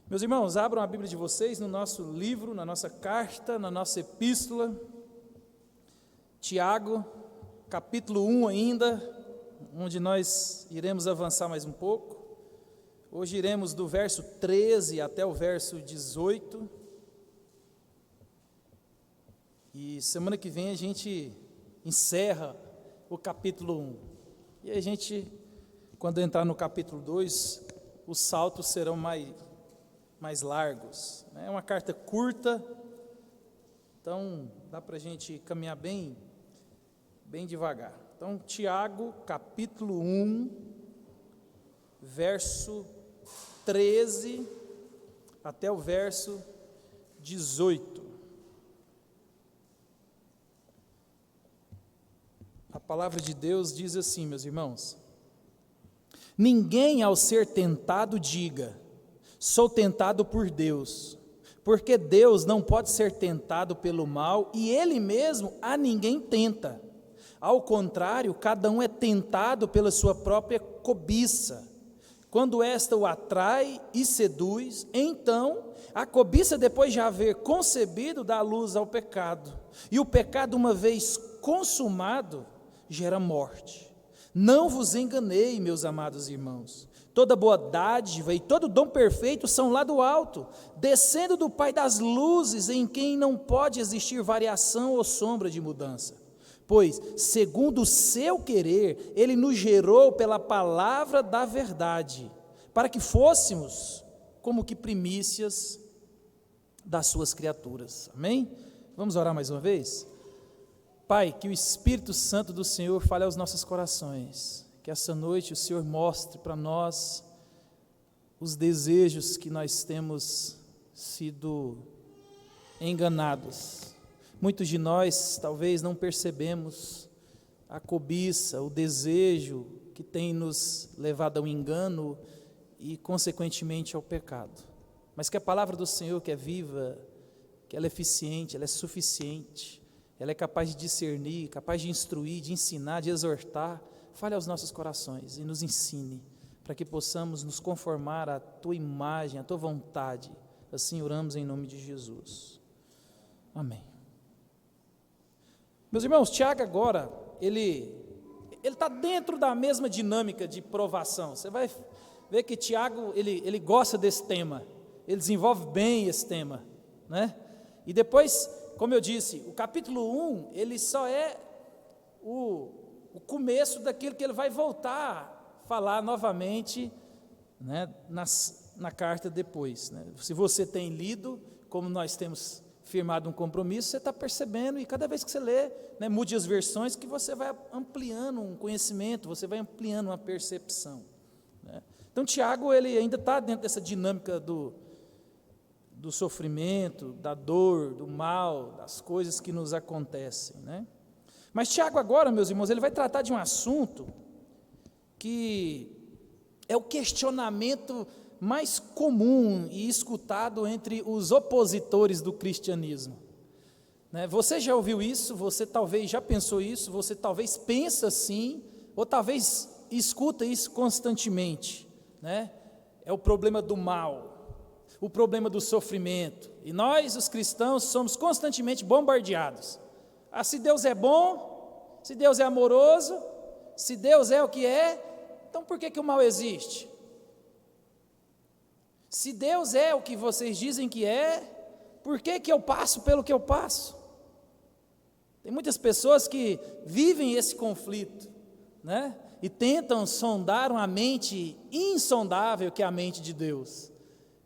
Meus irmãos, abram a Bíblia de vocês no nosso livro, na nossa carta, na nossa epístola, Tiago, capítulo 1 ainda, onde nós iremos avançar mais um pouco. Hoje iremos do verso 13 até o verso 18. E semana que vem a gente encerra o capítulo 1. E a gente, quando entrar no capítulo 2, os saltos serão mais largos. É uma carta curta, então dá para a gente caminhar bem devagar. Então, Tiago, capítulo 1, verso 13 até o verso 18. A palavra de Deus diz assim, meus irmãos: ninguém ao ser tentado diga, sou tentado por Deus, porque Deus não pode ser tentado pelo mal e Ele mesmo a ninguém tenta. Ao contrário, cada um é tentado pela sua própria cobiça. Quando esta o atrai e seduz, então a cobiça, depois de haver concebido, dá luz ao pecado. E o pecado, uma vez consumado, gera morte. Não vos enganei, meus amados irmãos. Toda boa dádiva e todo dom perfeito são lá do alto, descendo do Pai das luzes, em quem não pode existir variação ou sombra de mudança. Pois, segundo o seu querer, Ele nos gerou pela palavra da verdade, para que fôssemos como que primícias das suas criaturas. Amém? Vamos orar mais uma vez? Pai, que o Espírito Santo do Senhor fale aos nossos corações, que essa noite o Senhor mostre para nós os desejos que nós temos sido enganados. Muitos de nós talvez não percebemos a cobiça, o desejo que tem nos levado ao engano e consequentemente ao pecado. Mas que a palavra do Senhor, que é viva, que ela é eficiente, ela é suficiente, ela é capaz de discernir, capaz de instruir, de ensinar, de exortar, fale aos nossos corações e nos ensine, para que possamos nos conformar à Tua imagem, à Tua vontade. Assim oramos em nome de Jesus. Amém. Meus irmãos, Tiago agora, ele está dentro da mesma dinâmica de provação. Você vai ver que Tiago, ele gosta desse tema, ele desenvolve bem esse tema, né? E depois, como eu disse, o capítulo 1, ele só é o começo daquilo que ele vai voltar a falar novamente, né, na carta depois, né? Se você tem lido, como nós temos firmado um compromisso, você está percebendo, e cada vez que você lê, né, mude as versões, que você vai ampliando um conhecimento, você vai ampliando uma percepção, né? Então Tiago, ele ainda está dentro dessa dinâmica do sofrimento, da dor, do mal, das coisas que nos acontecem, né? Mas Tiago agora, meus irmãos, ele vai tratar de um assunto que é o questionamento mais comum e escutado entre os opositores do cristianismo, né? Você já ouviu isso, você talvez já pensou isso, você talvez pensa assim, ou talvez escuta isso constantemente, né? É o problema do mal, o problema do sofrimento, e nós, os cristãos, somos constantemente bombardeados. Se Deus é bom, se Deus é amoroso, se Deus é o que é, então por que o mal existe? Se Deus é o que vocês dizem que é, por que eu passo pelo que eu passo? Tem muitas pessoas que vivem esse conflito, né? E tentam sondar uma mente insondável, que é a mente de Deus.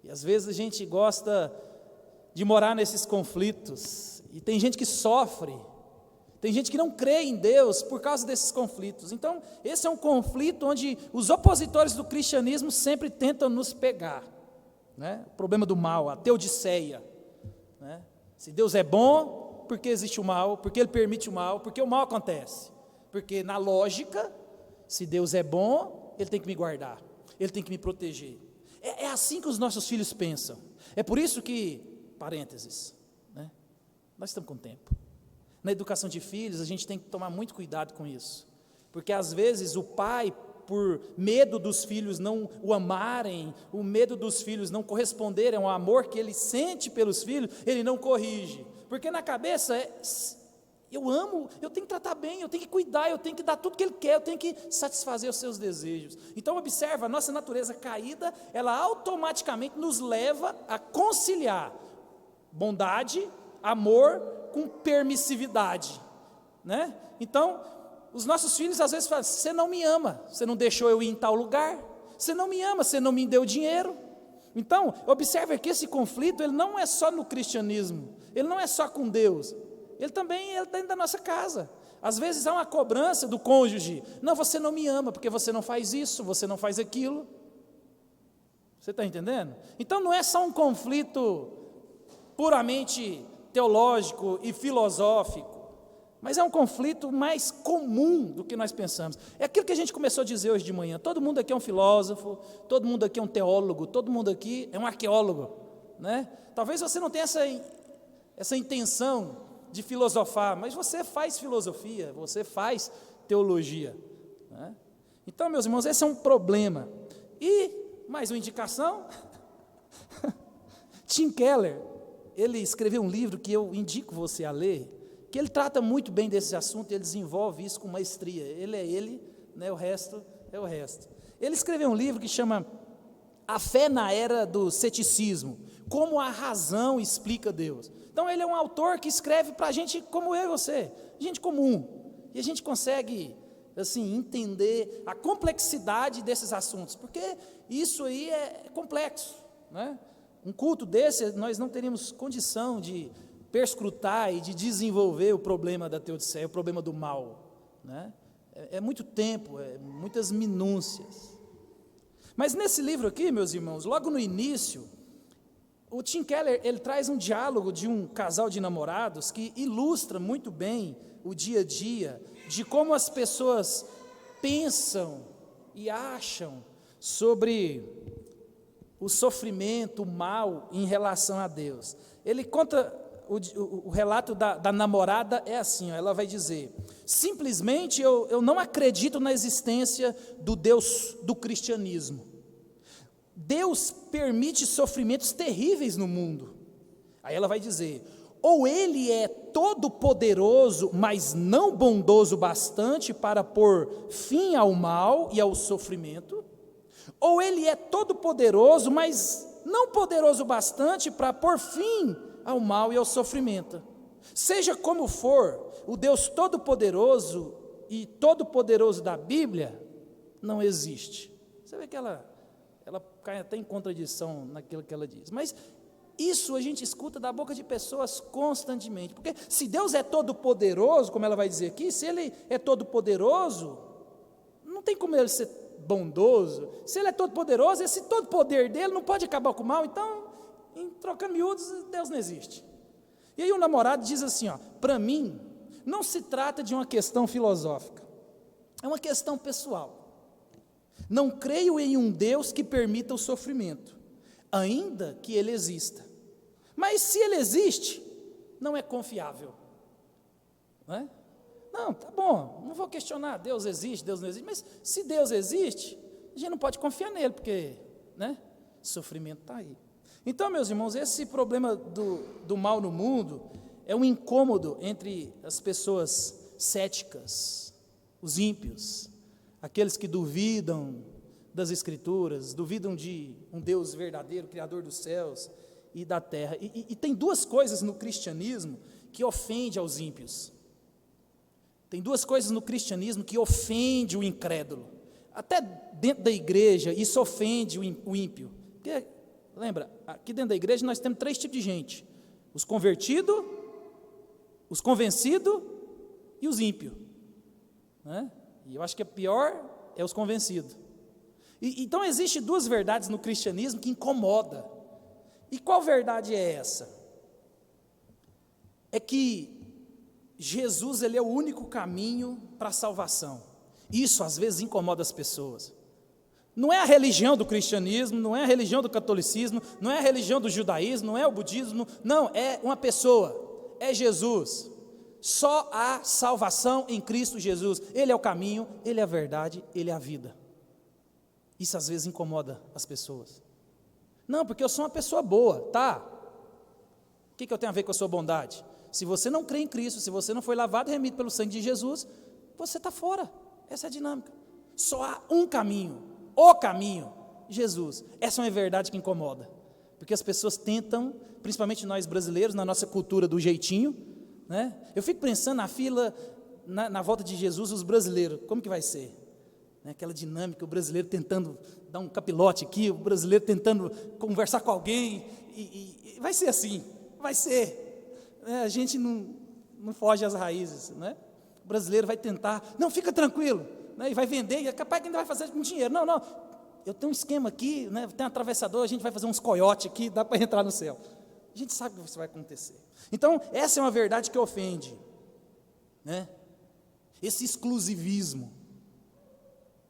E às vezes a gente gosta de morar nesses conflitos, e tem gente que sofre, tem gente que não crê em Deus por causa desses conflitos. Então, esse é um conflito onde os opositores do cristianismo sempre tentam nos pegar, né? O problema do mal, a teodiceia, né? Se Deus é bom, por que existe o mal? Por que Ele permite o mal? Por que o mal acontece? Porque na lógica, se Deus é bom, Ele tem que me guardar, Ele tem que me proteger. É assim que os nossos filhos pensam. É por isso que, parênteses, né? Nós estamos com tempo. Na educação de filhos, a gente tem que tomar muito cuidado com isso, porque às vezes o pai, por medo dos filhos não o amarem, o medo dos filhos não corresponderem ao amor que ele sente pelos filhos, ele não corrige, porque na cabeça eu amo, eu tenho que tratar bem, eu tenho que cuidar, eu tenho que dar tudo que ele quer, eu tenho que satisfazer os seus desejos. Então observa, a nossa natureza caída, ela automaticamente nos leva a conciliar bondade, amor com permissividade, né? Então, os nossos filhos às vezes falam: você não me ama, você não deixou eu ir em tal lugar, você não me ama, você não me deu dinheiro. Então, observe que esse conflito, ele não é só no cristianismo, ele não é só com Deus, ele também é dentro da nossa casa. Às vezes há uma cobrança do cônjuge: não, você não me ama, porque você não faz isso, você não faz aquilo. Você está entendendo? Então não é só um conflito puramente teológico e filosófico, mas é um conflito mais comum do que nós pensamos. É aquilo que a gente começou a dizer hoje de manhã: todo mundo aqui é um filósofo, todo mundo aqui é um teólogo, todo mundo aqui é um arqueólogo, né? Talvez você não tenha essa intenção de filosofar, mas você faz filosofia, você faz teologia, né? Então, meus irmãos, esse é um problema. E mais uma indicação, Tim Keller, ele escreveu um livro que eu indico você a ler, que ele trata muito bem desse assunto, ele desenvolve isso com maestria. Ele é ele, né, o resto é o resto. Ele escreveu um livro que chama A Fé na Era do Ceticismo, como a razão explica Deus. Então ele é um autor que escreve para gente como eu e você, gente comum, e a gente consegue assim entender a complexidade desses assuntos, porque isso aí é complexo, né? Um culto desse, nós não teríamos condição de perscrutar e de desenvolver o problema da teodiceia, o problema do mal, né? É muito tempo, é muitas minúcias. Mas nesse livro aqui, meus irmãos, logo no início, o Tim Keller, ele traz um diálogo de um casal de namorados que ilustra muito bem o dia a dia, de como as pessoas pensam e acham sobre o sofrimento, o mal em relação a Deus. Ele conta, o relato da namorada é assim, ó, ela vai dizer: simplesmente eu não acredito na existência do Deus do cristianismo. Deus permite sofrimentos terríveis no mundo. Aí ela vai dizer: ou ele é todo poderoso, mas não bondoso bastante para pôr fim ao mal e ao sofrimento, ou ele é todo poderoso, mas não poderoso bastante para pôr fim ao mal e ao sofrimento. Seja como for, o Deus todo-poderoso e todo-poderoso da Bíblia não existe. Você vê que ela cai até em contradição naquilo que ela diz, mas isso a gente escuta da boca de pessoas constantemente, porque se Deus é todo-poderoso, como ela vai dizer aqui, se Ele é todo-poderoso, não tem como Ele ser bondoso. Se Ele é todo-poderoso, esse todo poder dele não pode acabar com o mal. Então, em troca miúdos, Deus não existe. E aí o namorado diz assim, ó: para mim, não se trata de uma questão filosófica, é uma questão pessoal. Não creio em um Deus que permita o sofrimento, ainda que Ele exista. Mas se Ele existe, não é confiável, não é? Não, tá bom, não vou questionar, Deus existe, Deus não existe, mas se Deus existe, a gente não pode confiar nele, porque, né, sofrimento está aí. Então, meus irmãos, esse problema do mal no mundo é um incômodo entre as pessoas céticas, os ímpios, aqueles que duvidam das Escrituras, duvidam de um Deus verdadeiro, Criador dos céus e da terra. E tem duas coisas no cristianismo que ofendem aos ímpios. Tem duas coisas no cristianismo que ofendem o incrédulo. Até dentro da igreja, isso ofende o ímpio. Porque, lembra, aqui dentro da igreja nós temos 3 tipos de gente: os convertidos, os convencidos e os ímpios, né? E eu acho que a pior é os convencidos. Então existem 2 verdades no cristianismo que incomodam. E qual verdade é essa? É que Jesus, ele é o único caminho para a salvação. Isso às vezes incomoda as pessoas. Não é a religião do cristianismo, não é a religião do catolicismo, não é a religião do judaísmo, não é o budismo, não, é uma pessoa, é Jesus. Só há salvação em Cristo Jesus. Ele é o caminho, Ele é a verdade, Ele é a vida. Isso às vezes incomoda as pessoas. Não, porque eu sou uma pessoa boa, tá? O que eu tenho a ver com a sua bondade? Se você não crê em Cristo, se você não foi lavado e remido pelo sangue de Jesus, você está fora. Essa é a dinâmica. Só há um caminho, o caminho, Jesus. Essa é uma verdade que incomoda. Porque as pessoas tentam, principalmente nós brasileiros, na nossa cultura do jeitinho, né? Eu fico pensando na fila, na volta de Jesus, os brasileiros, como que vai ser? Né? Aquela dinâmica, o brasileiro tentando dar um capilote aqui, o brasileiro tentando conversar com alguém, e vai ser assim, vai ser. A gente não foge às raízes, né? O brasileiro vai tentar, não, fica tranquilo, né? E vai vender, e é capaz que ainda vai fazer com dinheiro. Não, eu tenho um esquema aqui, né? Tem um atravessador, a gente vai fazer uns coiotes aqui, dá para entrar no céu. A gente sabe que isso vai acontecer. Então, essa é uma verdade que ofende, né? Esse exclusivismo.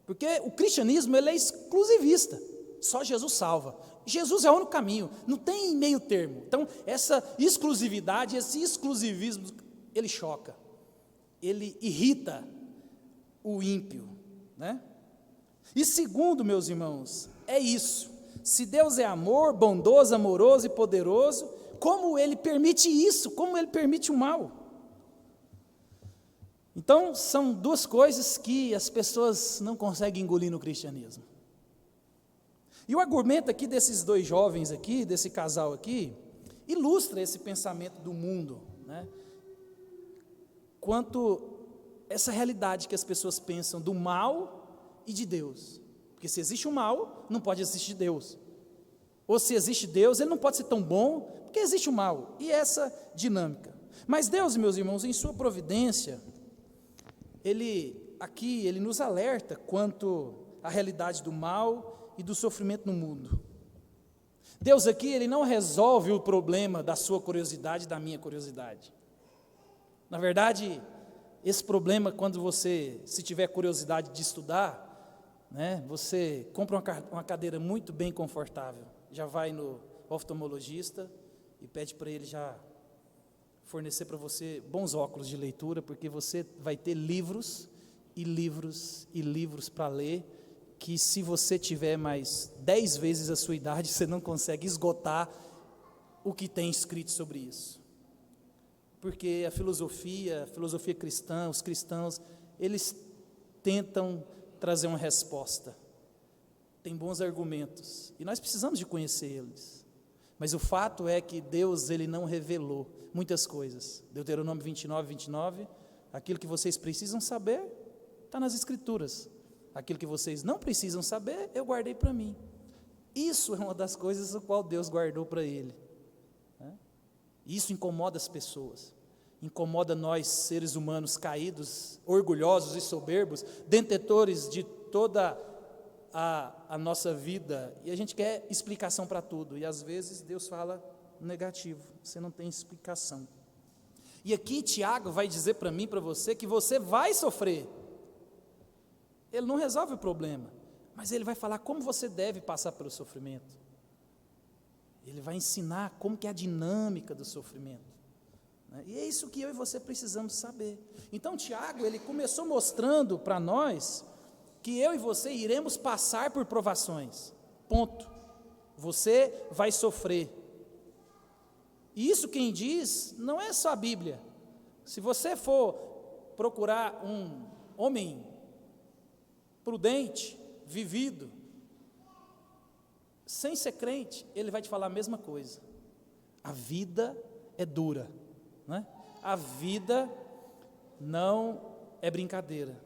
Porque o cristianismo, ele é exclusivista, só Jesus salva. Jesus é o único caminho, não tem meio termo. Então, essa exclusividade, esse exclusivismo, ele choca, ele irrita o ímpio, né? E segundo, meus irmãos, é isso. Se Deus é amor, bondoso, amoroso e poderoso, como Ele permite isso? Como Ele permite o mal? Então, são duas coisas que as pessoas não conseguem engolir no cristianismo. E o argumento aqui desses dois jovens aqui, desse casal aqui, ilustra esse pensamento do mundo, né? Quanto essa realidade que as pessoas pensam do mal e de Deus. Porque se existe o mal, não pode existir Deus. Ou se existe Deus, Ele não pode ser tão bom, porque existe o mal. E essa dinâmica. Mas Deus, meus irmãos, em sua providência, Ele nos alerta quanto à realidade do mal e do sofrimento no mundo. Deus aqui, Ele não resolve o problema da sua curiosidade, da minha curiosidade. Na verdade, esse problema, quando você, se tiver curiosidade de estudar, né, você compra uma cadeira muito bem confortável, já vai no oftalmologista e pede para ele já fornecer para você bons óculos de leitura, porque você vai ter livros e livros e livros para ler, que se você tiver mais 10 vezes a sua idade, você não consegue esgotar o que tem escrito sobre isso. Porque a filosofia cristã, os cristãos, eles tentam trazer uma resposta. Tem bons argumentos, e nós precisamos de conhecer eles. Mas o fato é que Deus, Ele não revelou muitas coisas. Deuteronômio 29, aquilo que vocês precisam saber, está nas Escrituras. Aquilo que vocês não precisam saber, eu guardei para mim. Isso é uma das coisas o qual Deus guardou para Ele, né? Isso incomoda as pessoas, incomoda nós, seres humanos caídos, orgulhosos e soberbos, detentores de toda a nossa vida, e a gente quer explicação para tudo, e às vezes Deus fala negativo, você não tem explicação. E aqui Tiago vai dizer para mim, para você, que você vai sofrer. Ele não resolve o problema, mas ele vai falar como você deve passar pelo sofrimento. Ele vai ensinar como que é a dinâmica do sofrimento, né? E é isso que eu e você precisamos saber. Então Tiago, ele começou mostrando para nós que eu e você iremos passar por provações, ponto. Você vai sofrer. E isso quem diz não é só a Bíblia. Se você for procurar um homem prudente, vivido, sem ser crente, ele vai te falar a mesma coisa. A vida é dura, né? A vida não é brincadeira.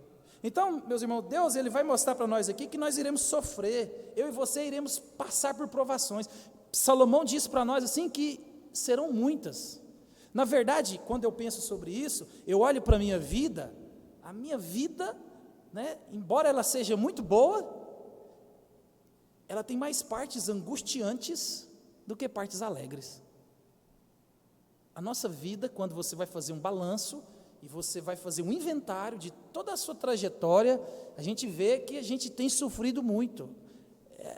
Então, meus irmãos, Deus, Ele vai mostrar para nós aqui que nós iremos sofrer, eu e você iremos passar por provações. Salomão disse para nós assim que serão muitas. Na verdade, quando eu penso sobre isso, eu olho para a minha vida, né, embora ela seja muito boa, ela tem mais partes angustiantes do que partes alegres. A nossa vida, quando você vai fazer um balanço, e você vai fazer um inventário de toda a sua trajetória, a gente vê que a gente tem sofrido muito.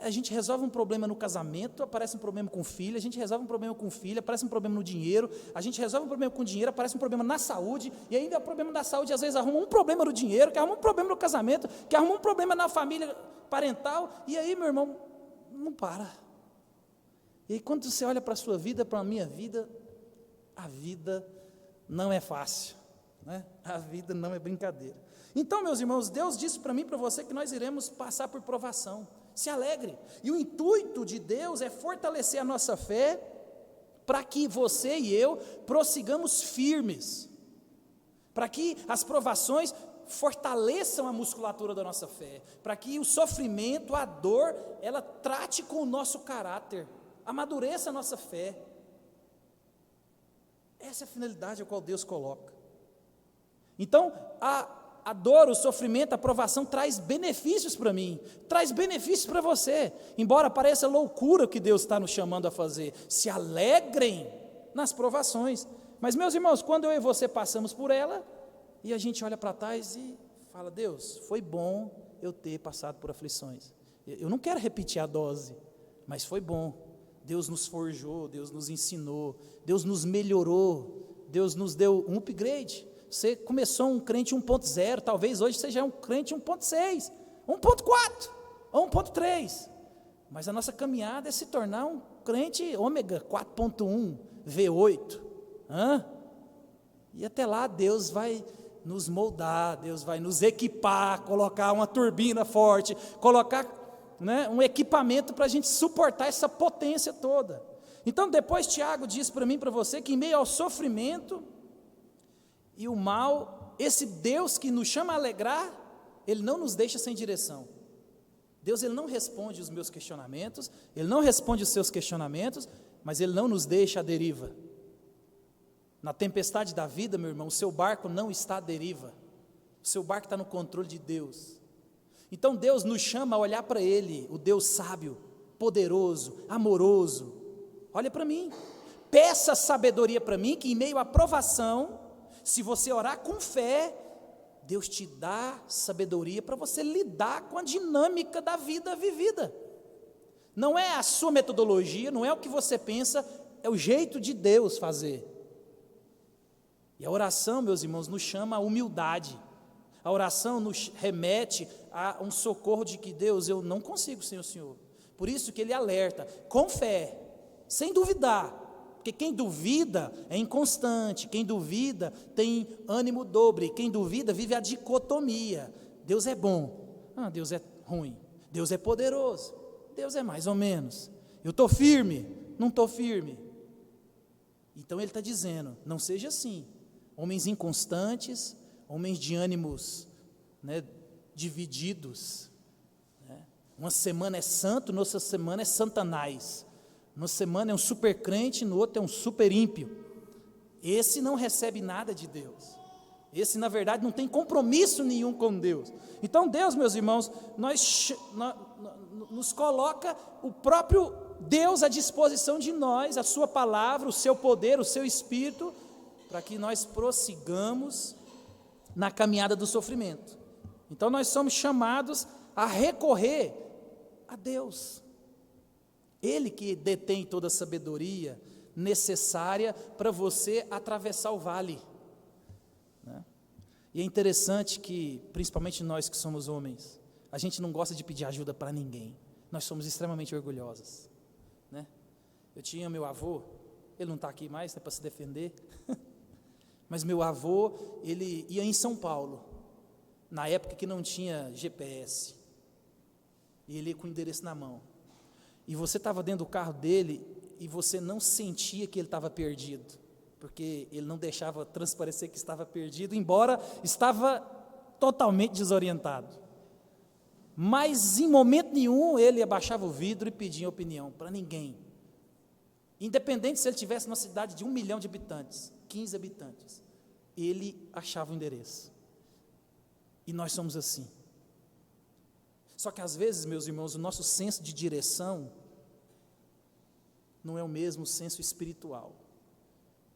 A gente resolve um problema no casamento, aparece um problema com o filho, a gente resolve um problema com o filho, aparece um problema no dinheiro, a gente resolve um problema com o dinheiro, aparece um problema na saúde, e ainda o problema da saúde às vezes arruma um problema no dinheiro, que arruma um problema no casamento, que arruma um problema na família parental, e aí, meu irmão, não para. E aí quando você olha para a sua vida, para a minha vida, a vida não é fácil, né? A vida não é brincadeira. Então, meus irmãos, Deus disse para mim e para você que nós iremos passar por provação. Se alegre. E o intuito de Deus é fortalecer a nossa fé para que você e eu prossigamos firmes, para que as provações fortaleçam a musculatura da nossa fé, para que o sofrimento, a dor, ela trate com o nosso caráter, amadureça a nossa fé. Essa é a finalidade a qual Deus coloca. Então, a dor, o sofrimento, a provação traz benefícios para mim, traz benefícios para você, embora pareça loucura o que Deus está nos chamando a fazer. Se alegrem nas provações. Mas, meus irmãos, quando eu e você passamos por ela, e a gente olha para trás e fala: Deus, foi bom eu ter passado por aflições. Eu não quero repetir a dose, mas foi bom. Deus nos forjou, Deus nos ensinou, Deus nos melhorou, Deus nos deu um upgrade. Você começou um crente 1.0, talvez hoje seja um crente 1.6, 1.4 ou 1.3, mas a nossa caminhada é se tornar um crente ômega 4.1, V8, e até lá Deus vai nos moldar, Deus vai nos equipar, colocar uma turbina forte, colocar, né, um equipamento para a gente suportar essa potência toda. Então depois Tiago diz para mim e para você que em meio ao sofrimento e o mal, esse Deus que nos chama a alegrar, Ele não nos deixa sem direção. Deus, Ele não responde os meus questionamentos, Ele não responde os seus questionamentos, mas Ele não nos deixa à deriva. Na tempestade da vida, meu irmão, o seu barco não está à deriva, o seu barco está no controle de Deus. Então Deus nos chama a olhar para Ele, o Deus sábio, poderoso, amoroso. Olha para mim, peça sabedoria para mim, que em meio à provação, se você orar com fé, Deus te dá sabedoria para você lidar com a dinâmica da vida vivida. Não é a sua metodologia, não é o que você pensa, é o jeito de Deus fazer. E a oração, meus irmãos, nos chama a humildade. A oração nos remete a um socorro de que Deus, eu não consigo sem o Senhor. Por isso que Ele alerta, com fé, sem duvidar. Porque quem duvida é inconstante, quem duvida tem ânimo dobre, quem duvida vive a dicotomia. Deus é bom, Deus é ruim, Deus é poderoso, Deus é mais ou menos. Eu estou firme, não estou firme. Então Ele está dizendo, não seja assim. Homens inconstantes, homens de ânimos, né, divididos. Né? Uma semana é santo, noutra semana é santanás. Uma semana é um super crente, no outro é um super ímpio. Esse não recebe nada de Deus. Esse, na verdade, não tem compromisso nenhum com Deus. Então, Deus, meus irmãos, nos coloca o próprio Deus à disposição de nós, a sua palavra, o seu poder, o seu espírito, para que nós prossigamos na caminhada do sofrimento. Então, nós somos chamados a recorrer a Deus. Ele que detém toda a sabedoria necessária para você atravessar o vale. Né? E é interessante que, principalmente nós que somos homens, a gente não gosta de pedir ajuda para ninguém. Nós somos extremamente orgulhosos. Né? Eu tinha meu avô, ele não está aqui mais, para se defender, mas meu avô, ele ia em São Paulo, na época que não tinha GPS, e ele ia com o endereço na mão. E você estava dentro do carro dele e você não sentia que ele estava perdido, porque ele não deixava transparecer que estava perdido, embora estava totalmente desorientado. Mas em momento nenhum ele abaixava o vidro e pedia opinião para ninguém. Independente se ele tivesse numa cidade de 1 milhão de habitantes, 15 habitantes, ele achava o endereço. E nós somos assim. Só que às vezes, meus irmãos, o nosso senso de direção não é o mesmo senso espiritual.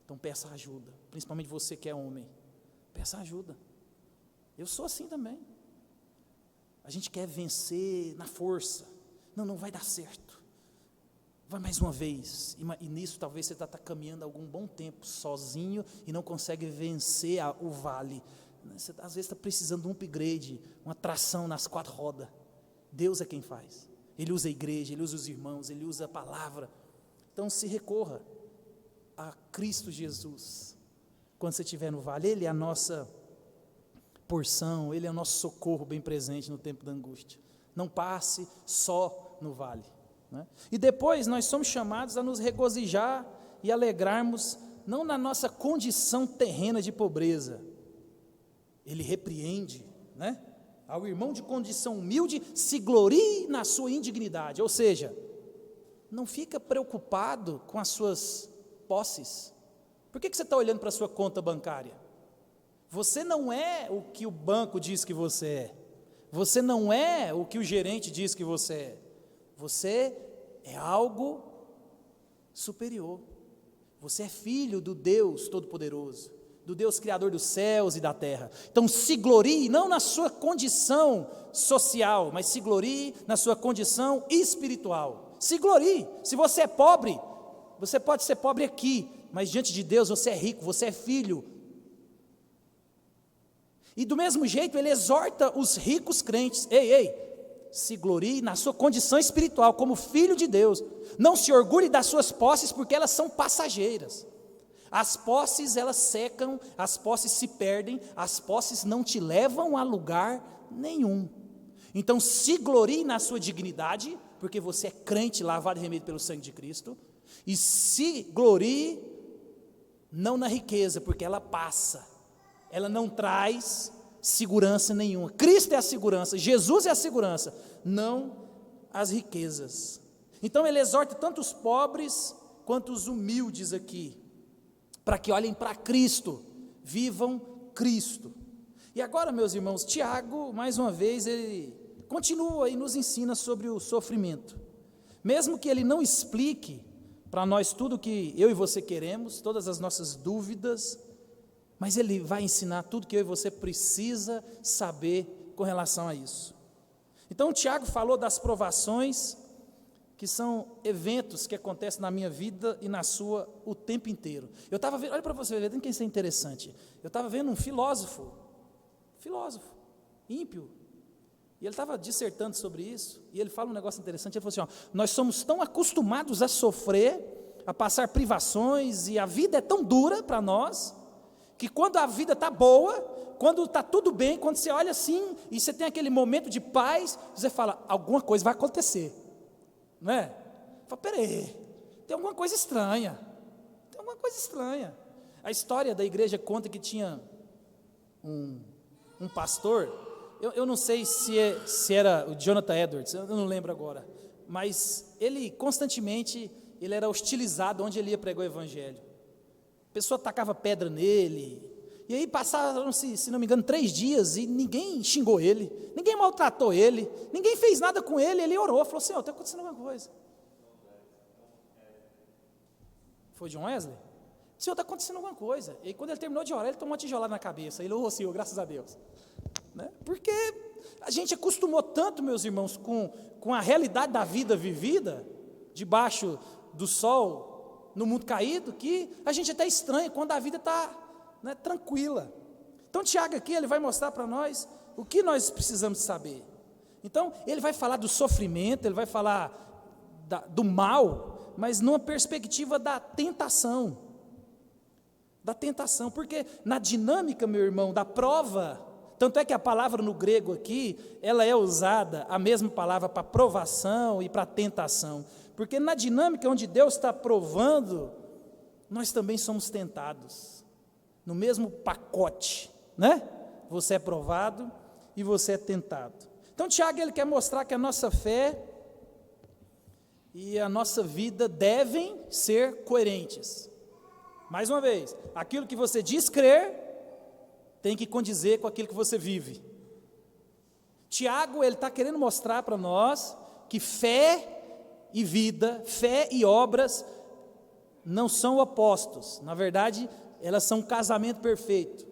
Então peça ajuda, principalmente você que é homem, peça ajuda. Eu sou assim também. A gente quer vencer na força, Não vai dar certo. Vai mais uma vez. E nisso talvez você está caminhando algum bom tempo sozinho e não consegue vencer o vale. Você às vezes está precisando de um upgrade, uma tração nas 4 rodas. Deus é quem faz. Ele usa a igreja, Ele usa os irmãos, Ele usa a palavra. Então se recorra a Cristo Jesus. Quando você estiver no vale, Ele é a nossa porção, Ele é o nosso socorro bem presente no tempo da angústia. Não passe só no vale, né? E depois nós somos chamados a nos regozijar e alegrarmos, não na nossa condição terrena de pobreza. Ele repreende, né? Ao irmão de condição humilde, se glorie na sua indignidade, ou seja, não fica preocupado com as suas posses. Por que você está olhando para a sua conta bancária? Você não é o que o banco diz que você é. Você não é o que o gerente diz que você é. Você é algo superior. Você é filho do Deus Todo-Poderoso, do Deus Criador dos céus e da terra. Então se glorie não na sua condição social, mas se glorie na sua condição espiritual. Se glorie. Se você é pobre, você pode ser pobre aqui, mas diante de Deus você é rico, você é filho. E do mesmo jeito ele exorta os ricos crentes: ei, se glorie na sua condição espiritual, como filho de Deus. Não se orgulhe das suas posses, porque elas são passageiras. As posses elas secam, as posses se perdem, as posses não te levam a lugar nenhum. Então se glorie na sua dignidade, porque você é crente, lavado e remido pelo sangue de Cristo. E se glorie não na riqueza, porque ela passa, ela não traz segurança nenhuma. Cristo é a segurança, Jesus é a segurança, não as riquezas. Então ele exorta tanto os pobres quanto os humildes aqui, para que olhem para Cristo, vivam Cristo. E agora, meus irmãos, Tiago, mais uma vez, ele continua e nos ensina sobre o sofrimento. Mesmo que ele não explique para nós tudo que eu e você queremos, todas as nossas dúvidas, mas ele vai ensinar tudo que eu e você precisa saber com relação a isso. Então o Tiago falou das provações, que são eventos que acontecem na minha vida e na sua o tempo inteiro. Eu estava vendo, olha para você ver, tem que ser interessante. Eu estava vendo um filósofo ímpio, e ele estava dissertando sobre isso, e ele fala um negócio interessante. Ele falou assim: nós somos tão acostumados a sofrer, a passar privações, e a vida é tão dura para nós, que quando a vida está boa, quando está tudo bem, quando você olha assim, e você tem aquele momento de paz, você fala: alguma coisa vai acontecer, não é? Fala: peraí, tem alguma coisa estranha, A história da igreja conta que tinha um pastor, eu não sei se era o Jonathan Edwards, eu não lembro agora, mas ele constantemente, ele era hostilizado onde ele ia pregar o evangelho. A pessoa tacava pedra nele, e aí passaram, se não me engano, 3 dias, e ninguém xingou ele, ninguém maltratou ele, ninguém fez nada com ele. Ele orou, falou: Senhor, está acontecendo alguma coisa. Foi John Wesley? Senhor, está acontecendo alguma coisa. E quando ele terminou de orar, ele tomou uma tijolada na cabeça, ele orou: Senhor, graças a Deus, né? Porque a gente acostumou tanto, meus irmãos, com a realidade da vida vivida, debaixo do sol, no mundo caído, que a gente até estranha quando a vida está, né, tranquila. Então Tiago aqui, ele vai mostrar para nós o que nós precisamos saber. Então ele vai falar do sofrimento, ele vai falar do mal, mas numa perspectiva da tentação, porque na dinâmica, meu irmão, da prova, tanto é que a palavra no grego aqui, ela é usada, a mesma palavra para provação e para tentação, porque na dinâmica onde Deus está provando, nós também somos tentados, no mesmo pacote, né? Você é provado e você é tentado. Então Tiago, ele quer mostrar que a nossa fé e a nossa vida devem ser coerentes. Mais uma vez, aquilo que você diz crer, tem que condizer com aquilo que você vive. Tiago, ele está querendo mostrar para nós que fé e vida, fé e obras não são opostos. Na verdade, elas são um casamento perfeito.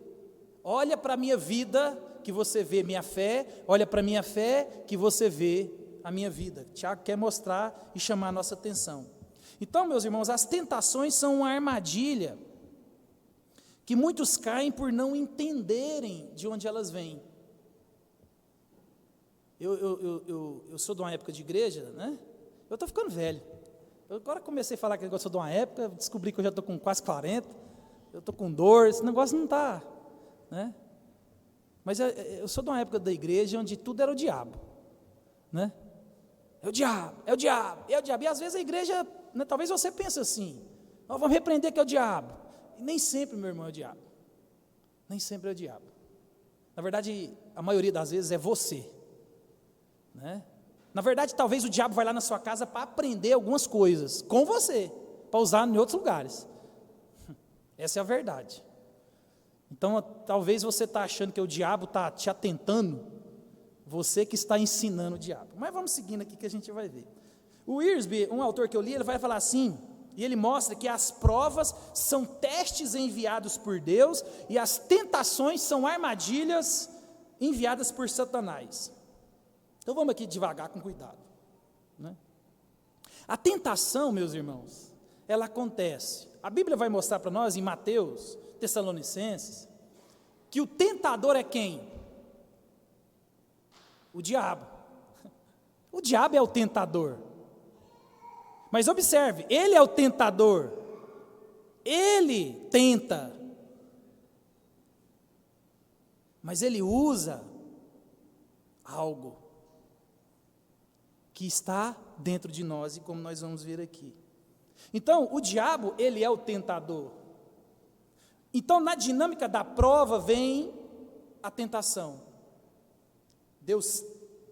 Olha para a minha vida que você vê minha fé, olha para a minha fé que você vê a minha vida. Tiago quer mostrar e chamar a nossa atenção. Então, meus irmãos, as tentações são uma armadilha que muitos caem por não entenderem de onde elas vêm. Eu sou de uma época de igreja, né? Eu estou ficando velho. Eu agora comecei a falar que eu sou de uma época, descobri que eu já estou com quase 40, eu estou com dor, esse negócio não está, né? Mas eu sou de uma época da igreja onde tudo era o diabo, né? É o diabo, é o diabo, é o diabo. E às vezes a igreja, né, talvez você pense assim, nós vamos repreender que é o diabo. E nem sempre, meu irmão, é o diabo. Nem sempre é o diabo. Na verdade, a maioria das vezes é você, né? Na verdade, talvez o diabo vai lá na sua casa para aprender algumas coisas com você, para usar em outros lugares. Essa é a verdade. Então, talvez você está achando que o diabo está te atentando, você que está ensinando o diabo. Mas vamos seguindo aqui que a gente vai ver. O Wiersbe, um autor que eu li, ele vai falar assim, e ele mostra que as provas são testes enviados por Deus e as tentações são armadilhas enviadas por Satanás. Então vamos aqui devagar, com cuidado, né? A tentação, meus irmãos, ela acontece. A Bíblia vai mostrar para nós em Mateus, Tessalonicenses, que o tentador é quem? O diabo. O diabo é o tentador. Mas observe, ele é o tentador. Ele tenta. Mas ele usa algo que está dentro de nós, e como nós vamos ver aqui. Então, o diabo, ele é o tentador. Então, na dinâmica da prova vem a tentação. Deus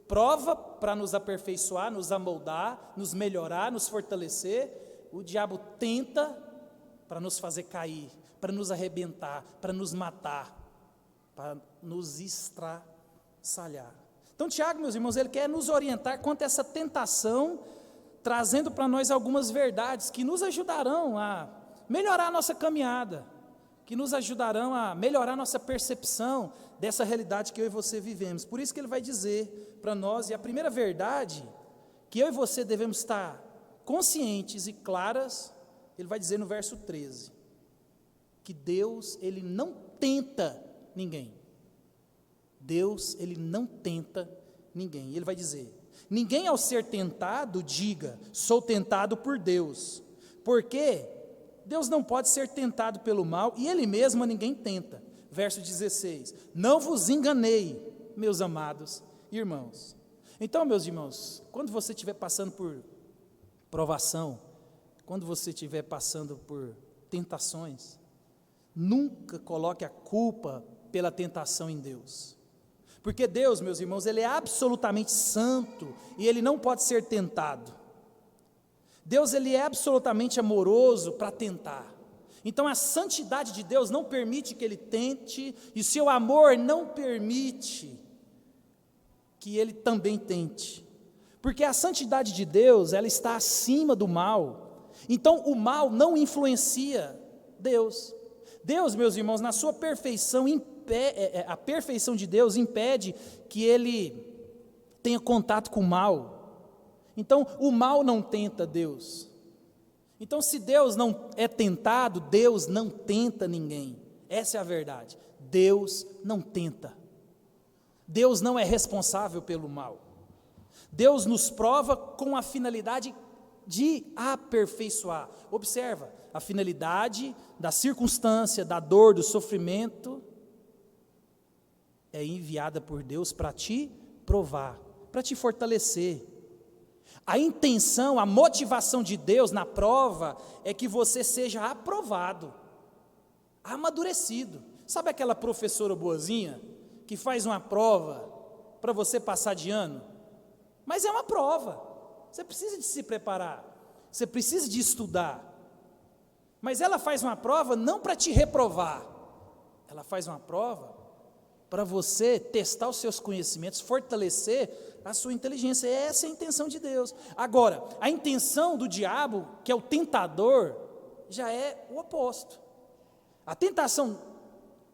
prova para nos aperfeiçoar, nos amoldar, nos melhorar, nos fortalecer. O diabo tenta para nos fazer cair, para nos arrebentar, para nos matar, para nos estraçalhar. Então, Tiago, meus irmãos, ele quer nos orientar quanto a essa tentação, trazendo para nós algumas verdades que nos ajudarão a melhorar a nossa caminhada, que nos ajudarão a melhorar a nossa percepção dessa realidade que eu e você vivemos. Por isso que ele vai dizer para nós, e a primeira verdade que eu e você devemos estar conscientes e claras, ele vai dizer no verso 13, que Deus, ele não tenta ninguém. Deus, ele não tenta ninguém. Ele vai dizer, ninguém ao ser tentado diga, sou tentado por Deus, porque Deus não pode ser tentado pelo mal, e ele mesmo a ninguém tenta. Verso 16, não vos enganei, meus amados irmãos. Então, meus irmãos, quando você estiver passando por provação, quando você estiver passando por tentações, nunca coloque a culpa pela tentação em Deus. Porque Deus, meus irmãos, ele é absolutamente santo e ele não pode ser tentado. Deus, ele é absolutamente amoroso para tentar. Então a santidade de Deus não permite que ele tente, e o seu amor não permite que ele também tente. Porque a santidade de Deus, ela está acima do mal. Então o mal não influencia Deus. Deus, meus irmãos, na sua perfeição, a perfeição de Deus impede que ele tenha contato com o mal. Então, o mal não tenta Deus. Então, se Deus não é tentado, Deus não tenta ninguém. Essa é a verdade. Deus não tenta. Deus não é responsável pelo mal. Deus nos prova com a finalidade de aperfeiçoar. Observa, a finalidade da circunstância, da dor, do sofrimento, é enviada por Deus para te provar, para te fortalecer. A intenção, a motivação de Deus na prova é que você seja aprovado, amadurecido. Sabe aquela professora boazinha que faz uma prova para você passar de ano? Mas é uma prova, você precisa de se preparar, você precisa de estudar. Mas ela faz uma prova não para te reprovar, ela faz uma prova para você testar os seus conhecimentos, fortalecer a sua inteligência. Essa é a intenção de Deus. Agora, a intenção do diabo, que é o tentador, já é o oposto. A tentação,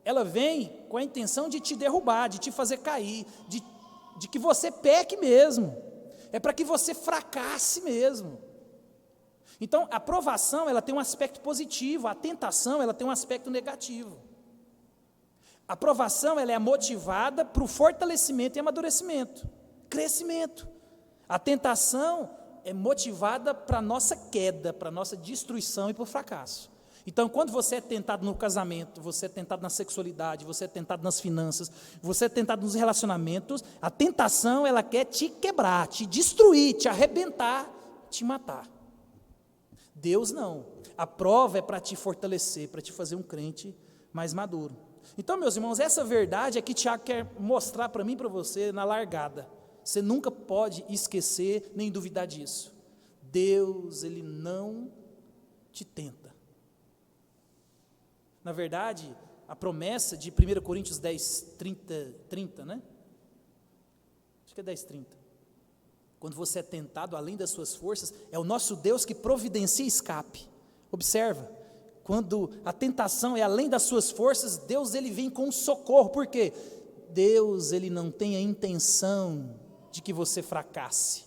ela vem com a intenção de te derrubar, de te fazer cair, de que você peque mesmo. é para que você fracasse mesmo. Então, a provação, ela tem um aspecto positivo, a tentação, ela tem um aspecto negativo. A provação, ela é motivada para o fortalecimento e amadurecimento, crescimento. A tentação é motivada para a nossa queda, para a nossa destruição e para o fracasso. Então, quando você é tentado no casamento, você é tentado na sexualidade, você é tentado nas finanças, você é tentado nos relacionamentos, a tentação, ela quer te quebrar, te destruir, te arrebentar, te matar. Deus não. A prova é para te fortalecer, para te fazer um crente mais maduro. Então, meus irmãos, essa verdade é que Tiago quer mostrar para mim e para você na largada. Você nunca pode esquecer nem duvidar disso. Deus, Ele não te tenta. Na verdade, a promessa de 1 Coríntios 10, 30, né? Acho que é 10, 30. Quando você é tentado além das suas forças, é o nosso Deus que providencia escape. Observa, quando a tentação é além das suas forças, Deus ele vem com socorro. Por quê? Deus ele não tem a intenção de que você fracasse,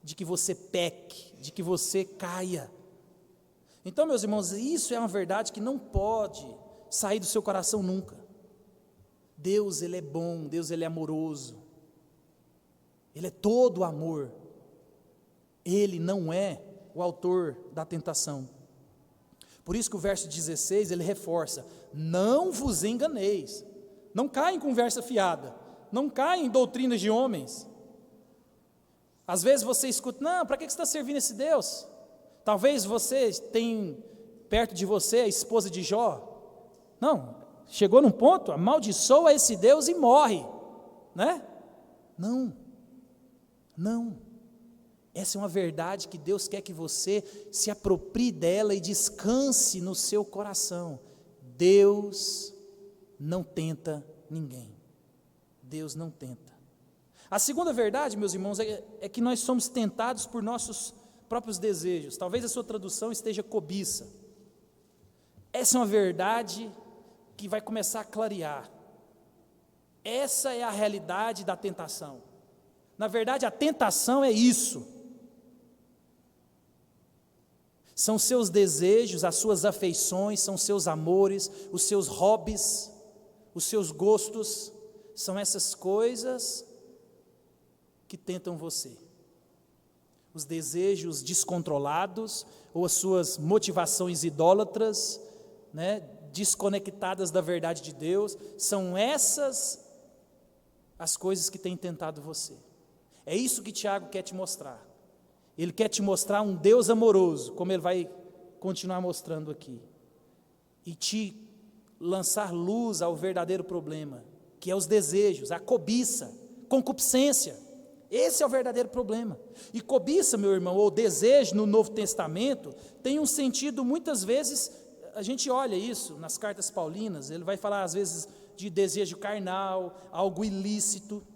de que você peque, de que você caia. Então, meus irmãos, isso é uma verdade que não pode sair do seu coração nunca. Deus, Ele é bom, Deus, Ele é amoroso, Ele é todo amor. Ele não é o autor da tentação. Por isso que o verso 16, ele reforça, não vos enganeis, não caia em conversa fiada, não caia em doutrinas de homens. Às vezes você escuta, não, para que você está servindo esse Deus? Talvez você tenha perto de você a esposa de Jó. Não, chegou num ponto, amaldiçoa esse Deus e morre, né? Não. Essa é uma verdade que Deus quer que você se aproprie dela e descanse no seu coração. Deus não tenta ninguém. Deus não tenta. A segunda verdade, meus irmãos, é que nós somos tentados por nossos próprios desejos. Talvez a sua tradução esteja cobiça. Essa é uma verdade que vai começar a clarear. Essa é a realidade da tentação. Na verdade, a tentação é isso. São seus desejos, as suas afeições, são seus amores, os seus hobbies, os seus gostos, são essas coisas que tentam você. Os desejos descontrolados, ou as suas motivações idólatras, né, desconectadas da verdade de Deus, são essas as coisas que têm tentado você. É isso que Tiago quer te mostrar. Ele quer te mostrar um Deus amoroso, como ele vai continuar mostrando aqui, e te lançar luz ao verdadeiro problema, que é os desejos, a cobiça, concupiscência. Esse é o verdadeiro problema. E cobiça, meu irmão, ou desejo no Novo Testamento, tem um sentido, muitas vezes, a gente olha isso nas cartas paulinas, ele vai falar às vezes de desejo carnal, algo ilícito.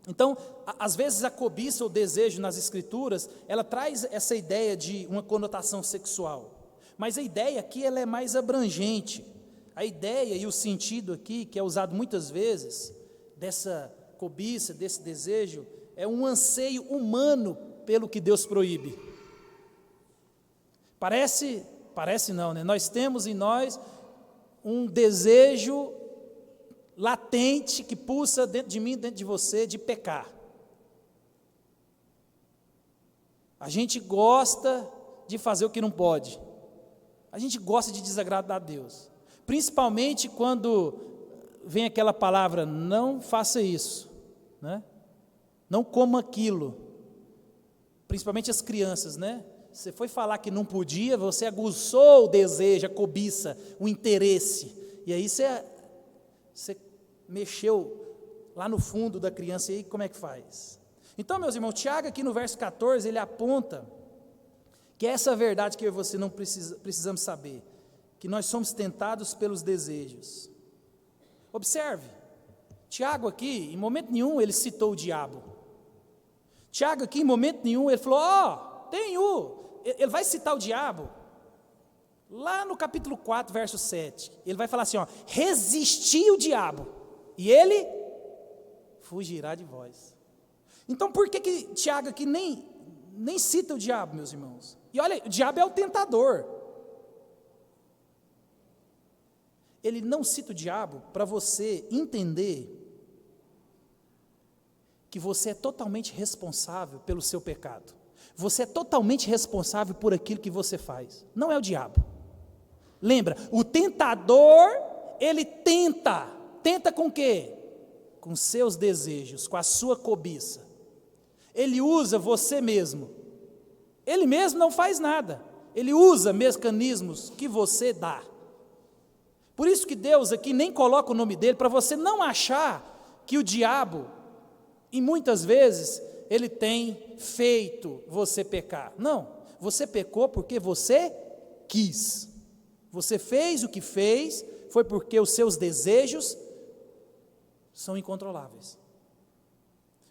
Então, às vezes a cobiça ou desejo nas escrituras, ela traz essa ideia de uma conotação sexual. Mas a ideia aqui ela é mais abrangente. A ideia e o sentido aqui, que é usado muitas vezes, dessa cobiça, desse desejo, é um anseio humano pelo que Deus proíbe. Parece não, né? Nós temos em nós um desejo latente que pulsa dentro de mim, dentro de você, de pecar. A gente gosta de fazer o que não pode. A gente gosta de desagradar a Deus. Principalmente quando vem aquela palavra, não faça isso, né? Não coma aquilo. Principalmente as crianças, né? Você foi falar que não podia, você aguçou o desejo, a cobiça, o interesse. E aí você mexeu lá no fundo da criança, e aí como é que faz? Então, meus irmãos, Tiago aqui no verso 14, ele aponta que essa verdade que eu e você não precisamos saber, que nós somos tentados pelos desejos. Observe, Tiago aqui, em momento nenhum ele citou o diabo. Tiago aqui, em momento nenhum, ele falou, ele vai citar o diabo. Lá no capítulo 4, verso 7, ele vai falar assim, resisti o diabo, e ele fugirá de vós. Então por que Tiago aqui nem cita o diabo, meus irmãos? E olha, o diabo é o tentador. Ele não cita o diabo para você entender que você é totalmente responsável pelo seu pecado. Você é totalmente responsável por aquilo que você faz. Não é o diabo. Lembra, o tentador, ele tenta. Tenta com o quê? Com seus desejos, com a sua cobiça. Ele usa você mesmo. Ele mesmo não faz nada. Ele usa mecanismos que você dá. Por isso que Deus aqui nem coloca o nome dele, para você não achar que o diabo, e muitas vezes, ele tem feito você pecar. Não, você pecou porque você quis. Você fez o que fez, foi porque os seus desejos são incontroláveis.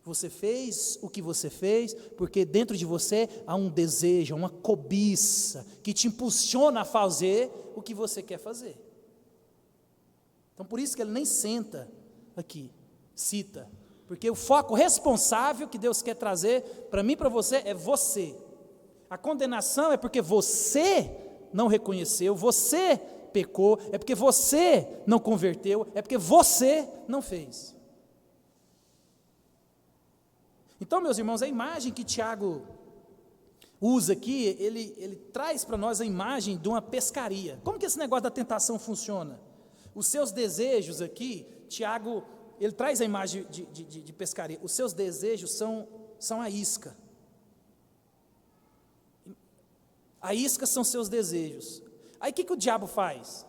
Você fez o que você fez, porque dentro de você há um desejo, uma cobiça, que te impulsiona a fazer o que você quer fazer. Então por isso que ele nem senta aqui, cita, porque o foco responsável que Deus quer trazer para mim e para você é você. A condenação é porque você não reconheceu, você pecou, é porque você não converteu, é porque você não fez. Então, meus irmãos, a imagem que Tiago usa aqui, ele traz para nós a imagem de uma pescaria. Como que esse negócio da tentação funciona? Os seus desejos aqui, Tiago, ele traz a imagem de pescaria. Os seus desejos são a isca. A isca são seus desejos. Aí o que o diabo faz?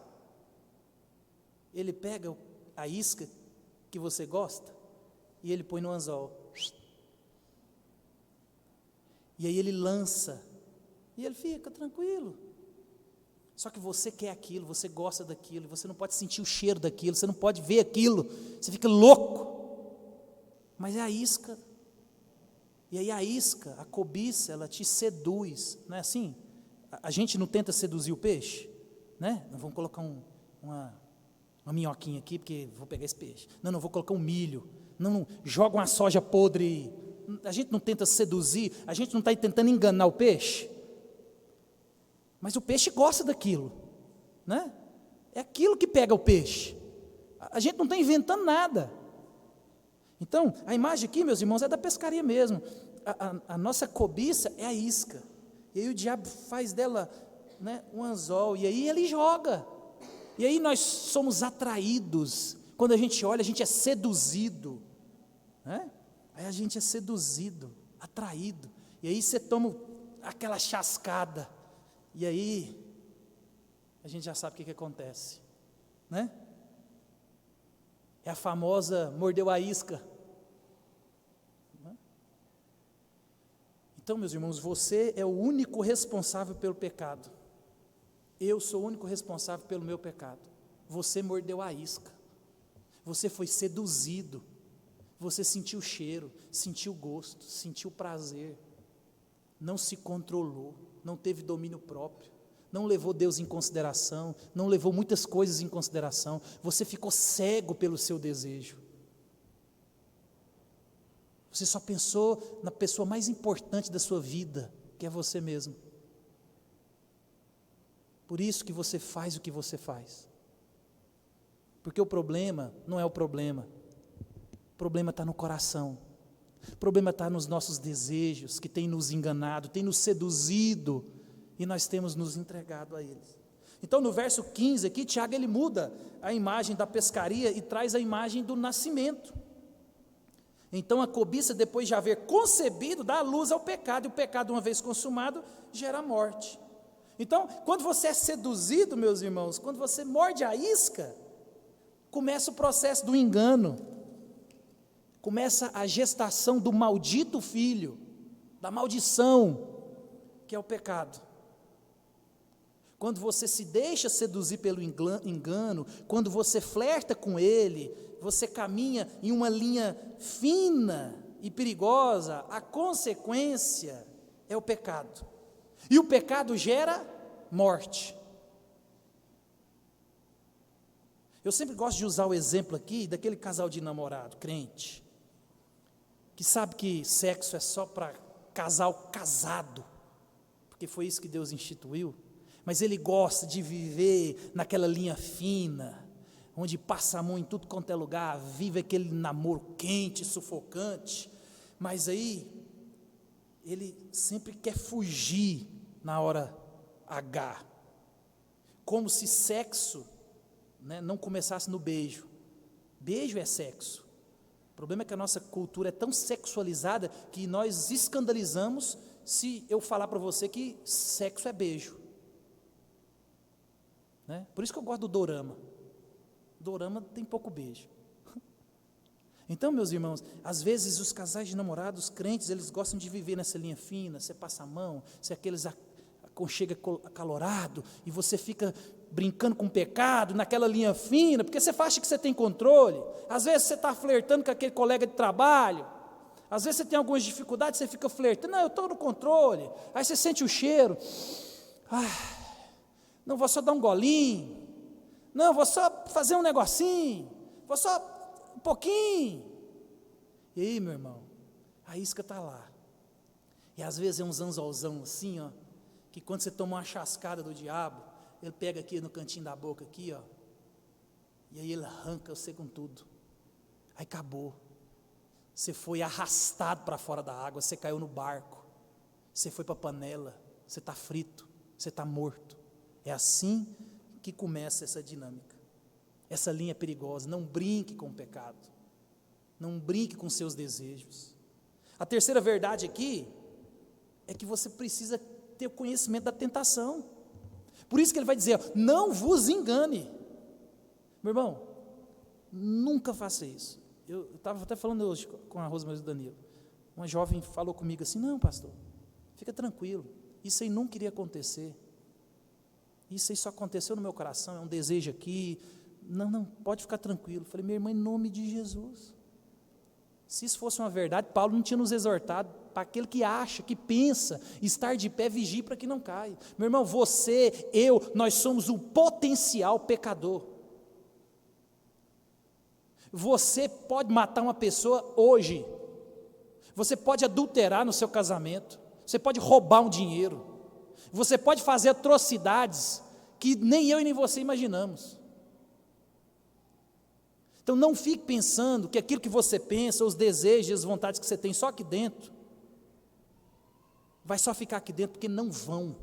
Ele pega a isca que você gosta e ele põe no anzol. E aí ele lança. E ele fica tranquilo. Só que você quer aquilo, você gosta daquilo, você não pode sentir o cheiro daquilo, você não pode ver aquilo, você fica louco. Mas é a isca. E aí a isca, a cobiça, ela te seduz, não é assim? A gente não tenta seduzir o peixe, né? Não vamos colocar uma minhoquinha aqui, porque vou pegar esse peixe. Não vou colocar um milho. Não, joga uma soja podre. A gente não tenta seduzir, a gente não está tentando enganar o peixe. Mas o peixe gosta daquilo, né? É aquilo que pega o peixe. A gente não está inventando nada. Então, a imagem aqui, meus irmãos, é da pescaria mesmo. A nossa cobiça é a isca. E aí o diabo faz dela, né, um anzol, e aí ele joga. E aí nós somos atraídos. Quando a gente olha, a gente é seduzido, né? Aí a gente é seduzido, atraído. E aí você toma aquela chascada. E aí, a gente já sabe o que acontece, né? É a famosa mordeu a isca. Então, meus irmãos, você é o único responsável pelo pecado. Eu sou o único responsável pelo meu pecado. Você mordeu a isca. Você foi seduzido. Você sentiu o cheiro, sentiu o gosto, sentiu o prazer. Não se controlou. Não teve domínio próprio, não levou Deus em consideração, não levou muitas coisas em consideração, você ficou cego pelo seu desejo. Você só pensou na pessoa mais importante da sua vida, que é você mesmo. Por isso que você faz o que você faz. Porque o problema não é o problema está no coração. O problema está nos nossos desejos, que tem nos enganado, tem nos seduzido, e nós temos nos entregado a eles. Então no verso 15 aqui, Tiago ele muda a imagem da pescaria e traz a imagem do nascimento. Então a cobiça, depois de haver concebido, dá luz ao pecado, e o pecado, uma vez consumado, gera morte. Então, quando você é seduzido, meus irmãos, quando você morde a isca, começa o processo do engano. Começa a gestação do maldito filho, da maldição, que é o pecado. Quando você se deixa seduzir pelo engano, quando você flerta com ele, você caminha em uma linha fina e perigosa, a consequência é o pecado. E o pecado gera morte. Eu sempre gosto de usar o exemplo aqui daquele casal de namorado, crente. que sabe que sexo é só para casal casado, porque foi isso que Deus instituiu, mas ele gosta de viver naquela linha fina, onde passa a mão em tudo quanto é lugar, vive aquele namoro quente, sufocante, mas aí ele sempre quer fugir na hora H, como se sexo, né, não começasse no beijo. Beijo é sexo. O problema é que a nossa cultura é tão sexualizada que nós escandalizamos se eu falar para você que sexo é beijo, né? Por isso que eu gosto do dorama. Dorama tem pouco beijo. Então, meus irmãos, às vezes os casais de namorados, crentes, eles gostam de viver nessa linha fina, você passa a mão, você aqueles aconchega acalorado, e você fica brincando com o pecado, naquela linha fina, porque você acha que você tem controle. Às vezes você está flertando com aquele colega de trabalho, às vezes você tem algumas dificuldades, você fica flertando, não, eu estou no controle, aí você sente o cheiro, não, vou só dar um golinho, não, vou só fazer um negocinho, vou só um pouquinho. E aí, meu irmão, a isca está lá. E às vezes é uns anzolzão assim, ó, que quando você toma uma chascada do diabo, ele pega aqui no cantinho da boca, aqui, ó, e aí ele arranca você com tudo. Aí acabou. Você foi arrastado para fora da água, você caiu no barco, você foi para a panela, você está frito, você está morto. É assim que começa essa dinâmica. Essa linha é perigosa. Não brinque com o pecado, não brinque com seus desejos. A terceira verdade aqui é que você precisa ter o conhecimento da tentação. Por isso que ele vai dizer, não vos engane. Meu irmão, nunca faça isso. Eu estava até falando hoje com a Rosmaria e o Danilo. Uma jovem falou comigo assim, não, pastor, fica tranquilo, isso aí nunca iria acontecer. Isso aí só aconteceu no meu coração, é um desejo aqui. Não, pode ficar tranquilo. Eu falei, minha irmã, em nome de Jesus. Se isso fosse uma verdade, Paulo não tinha nos exortado, para aquele que acha, que pensa, estar de pé, vigie para que não caia. Meu irmão, você, eu, nós somos um potencial pecador. Você pode matar uma pessoa hoje, você pode adulterar no seu casamento, você pode roubar um dinheiro, você pode fazer atrocidades que nem eu e nem você imaginamos. Então não fique pensando que aquilo que você pensa, os desejos e as vontades que você tem só aqui dentro, vai só ficar aqui dentro, porque não vão.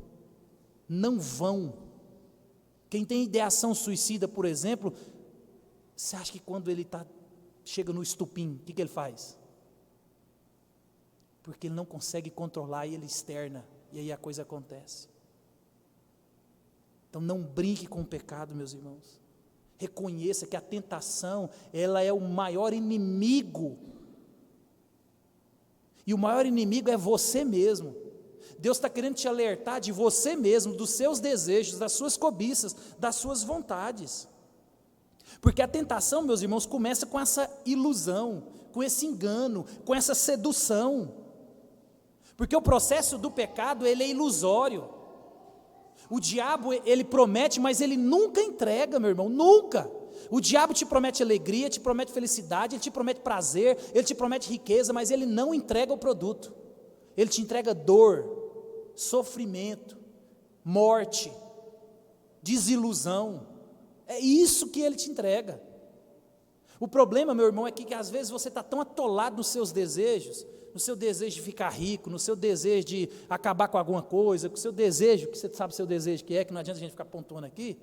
Quem tem ideação suicida, por exemplo, você acha que quando ele chega no estupim, o que ele faz? Porque ele não consegue controlar e ele externa, e aí a coisa acontece. Então não brinque com o pecado, meus irmãos. Reconheça que a tentação, ela é o maior inimigo. E o maior inimigo é você mesmo. Deus está querendo te alertar de você mesmo, dos seus desejos, das suas cobiças, das suas vontades. Porque a tentação, meus irmãos, começa com essa ilusão, com esse engano, com essa sedução. Porque o processo do pecado, ele é ilusório. O diabo, ele promete, mas ele nunca entrega, meu irmão, nunca. O diabo te promete alegria, te promete felicidade, ele te promete prazer, ele te promete riqueza, mas ele não entrega o produto. Ele te entrega dor, sofrimento, morte, desilusão. É isso que ele te entrega. O problema, meu irmão, é que às vezes você está tão atolado nos seus desejos, no seu desejo de ficar rico, no seu desejo de acabar com alguma coisa, com o seu desejo, que você sabe o seu desejo que não adianta a gente ficar pontuando aqui,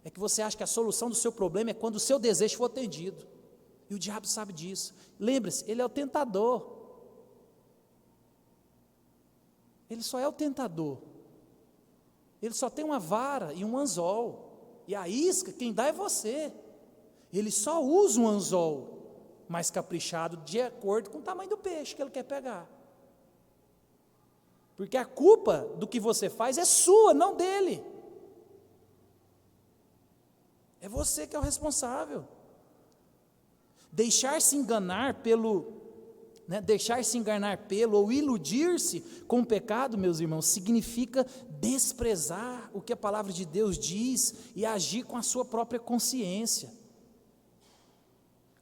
é que você acha que a solução do seu problema é quando o seu desejo for atendido, e o diabo sabe disso. Lembre-se, ele é o tentador, ele só é o tentador, ele só tem uma vara e um anzol, e a isca quem dá é você, ele só usa um anzol mais caprichado, de acordo com o tamanho do peixe que ele quer pegar. Porque a culpa do que você faz é sua, não dele. É você que é o responsável. Deixar-se enganar pelo ou iludir-se com o pecado, meus irmãos, significa desprezar o que a palavra de Deus diz e agir com a sua própria consciência.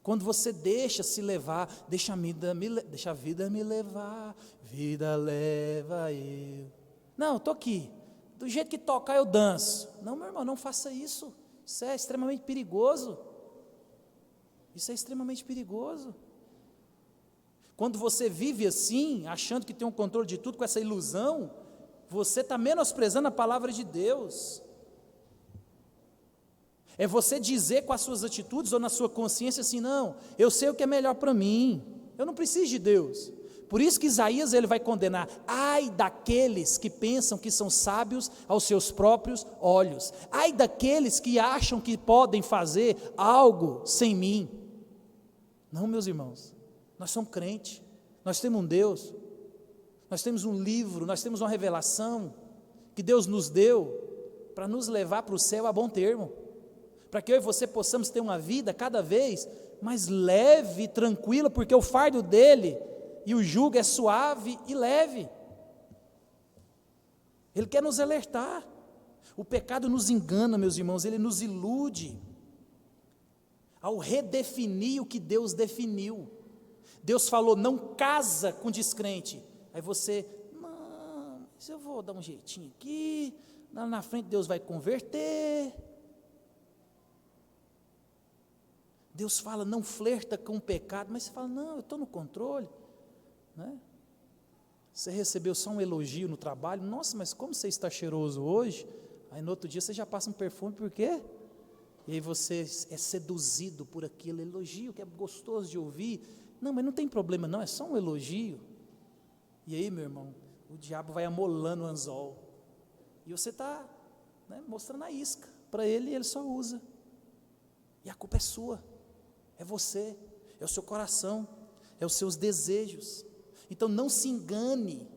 Quando você deixa se levar, deixa a vida me levar, vida leva eu. Não, estou aqui, do jeito que tocar eu danço. Não, meu irmão, não faça isso, isso é extremamente perigoso. Isso é extremamente perigoso. Quando você vive assim, achando que tem um controle de tudo, com essa ilusão, você está menosprezando a palavra de Deus. É você dizer com as suas atitudes ou na sua consciência assim, não, eu sei o que é melhor para mim, eu não preciso de Deus. Por isso que Isaías ele vai condenar, ai daqueles que pensam que são sábios aos seus próprios olhos, ai daqueles que acham que podem fazer algo sem mim. Não, meus irmãos, nós somos crentes, nós temos um Deus, nós temos um livro, nós temos uma revelação que Deus nos deu para nos levar para o céu a bom termo, para que eu e você possamos ter uma vida cada vez mais leve e tranquila, porque o fardo dele e o jugo é suave e leve. Ele quer nos alertar. O pecado nos engana, meus irmãos, ele nos ilude ao redefinir o que Deus definiu. Deus falou, não casa com descrente. Aí você, não, mas eu vou dar um jeitinho aqui, lá na frente Deus vai converter. Deus fala, não flerta com o pecado, mas você fala, não, eu estou no controle, né? Você recebeu só um elogio no trabalho, nossa, mas como você está cheiroso hoje? Aí no outro dia você já passa um perfume, por quê? E aí você é seduzido por aquele elogio, que é gostoso de ouvir, não, mas não tem problema não, é só um elogio. E aí, meu irmão, o diabo vai amolando o anzol, e você está, né, mostrando a isca para ele, e ele só usa, e a culpa é sua, é você, é o seu coração, é os seus desejos. Então não se engane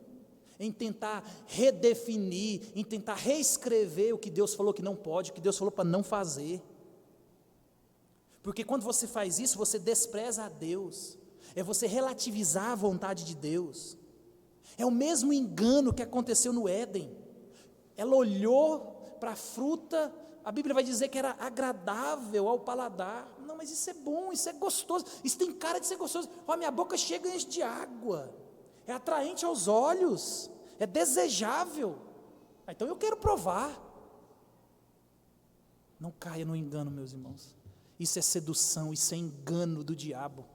em tentar redefinir, em tentar reescrever o que Deus falou que não pode, o que Deus falou para não fazer, porque quando você faz isso, você despreza a Deus, é você relativizar a vontade de Deus. É o mesmo engano que aconteceu no Éden. Ela olhou para a fruta, a Bíblia vai dizer que era agradável ao paladar. Não, mas isso é bom, isso é gostoso, isso tem cara de ser gostoso. Ó, minha boca chega e enche de água, é atraente aos olhos, é desejável. Então eu quero provar. Não caia no engano, meus irmãos. Isso é sedução, isso é engano do diabo.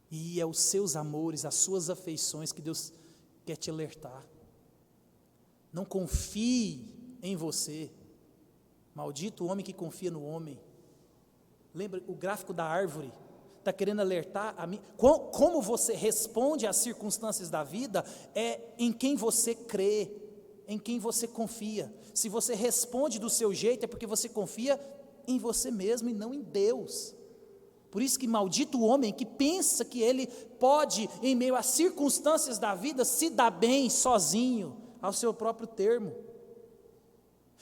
E é os seus amores, as suas afeições que Deus quer te alertar. Não confie em você. Maldito o homem que confia no homem. Lembra o gráfico da árvore? Está querendo alertar a mim. Como você responde às circunstâncias da vida é em quem você crê, em quem você confia. Se você responde do seu jeito é porque você confia em você mesmo e não em Deus. Por isso que maldito o homem que pensa que ele pode, em meio às circunstâncias da vida, se dar bem sozinho, ao seu próprio termo.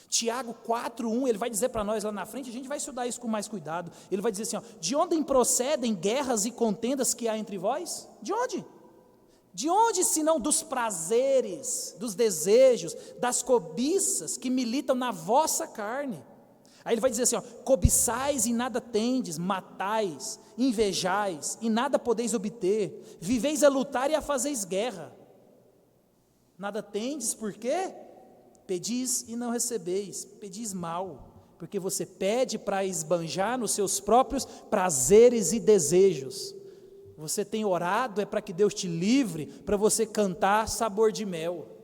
Tiago 4:1, ele vai dizer para nós lá na frente, a gente vai estudar isso com mais cuidado, ele vai dizer assim, ó, de onde procedem guerras e contendas que há entre vós? De onde? De onde senão dos prazeres, dos desejos, das cobiças que militam na vossa carne? Aí ele vai dizer assim, ó, cobiçais e nada tendes, matais, invejais e nada podeis obter, viveis a lutar e a fazeis guerra. Nada tendes, por quê? Pedis e não recebeis, pedis mal, porque você pede para esbanjar nos seus próprios prazeres e desejos. Você tem orado, é para que Deus te livre, para você cantar sabor de mel,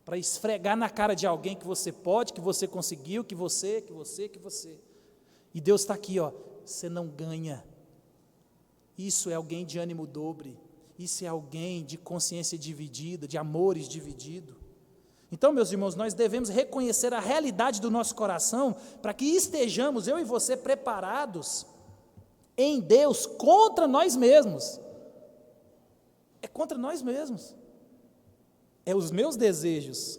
para esfregar na cara de alguém que você pode, que você conseguiu, que você. E Deus está aqui, ó, você não ganha. Isso é alguém de ânimo dobre, isso é alguém de consciência dividida, de amores divididos. Então, meus irmãos, nós devemos reconhecer a realidade do nosso coração, para que estejamos, eu e você, preparados em Deus contra nós mesmos. É contra nós mesmos. É os meus desejos,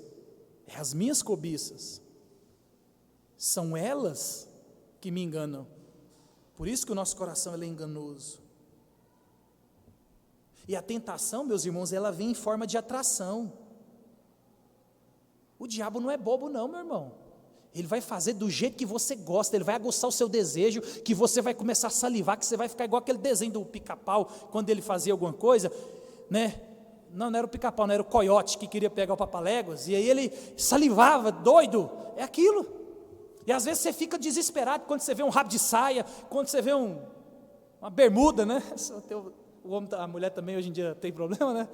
é as minhas cobiças. São elas que me enganam. Por isso que o nosso coração ele é enganoso. E a tentação, meus irmãos, ela vem em forma de atração. O diabo não é bobo não, meu irmão. Ele vai fazer do jeito que você gosta, ele vai aguçar o seu desejo, que você vai começar a salivar, que você vai ficar igual aquele desenho do Pica-Pau, quando ele fazia alguma coisa, né? Não era o Pica-Pau, não era o Coiote que queria pegar o Papaléguas, e aí ele salivava, doido, é aquilo. E às vezes você fica desesperado quando você vê um rabo de saia, quando você vê uma bermuda, né? O homem, a mulher também hoje em dia tem problema, né?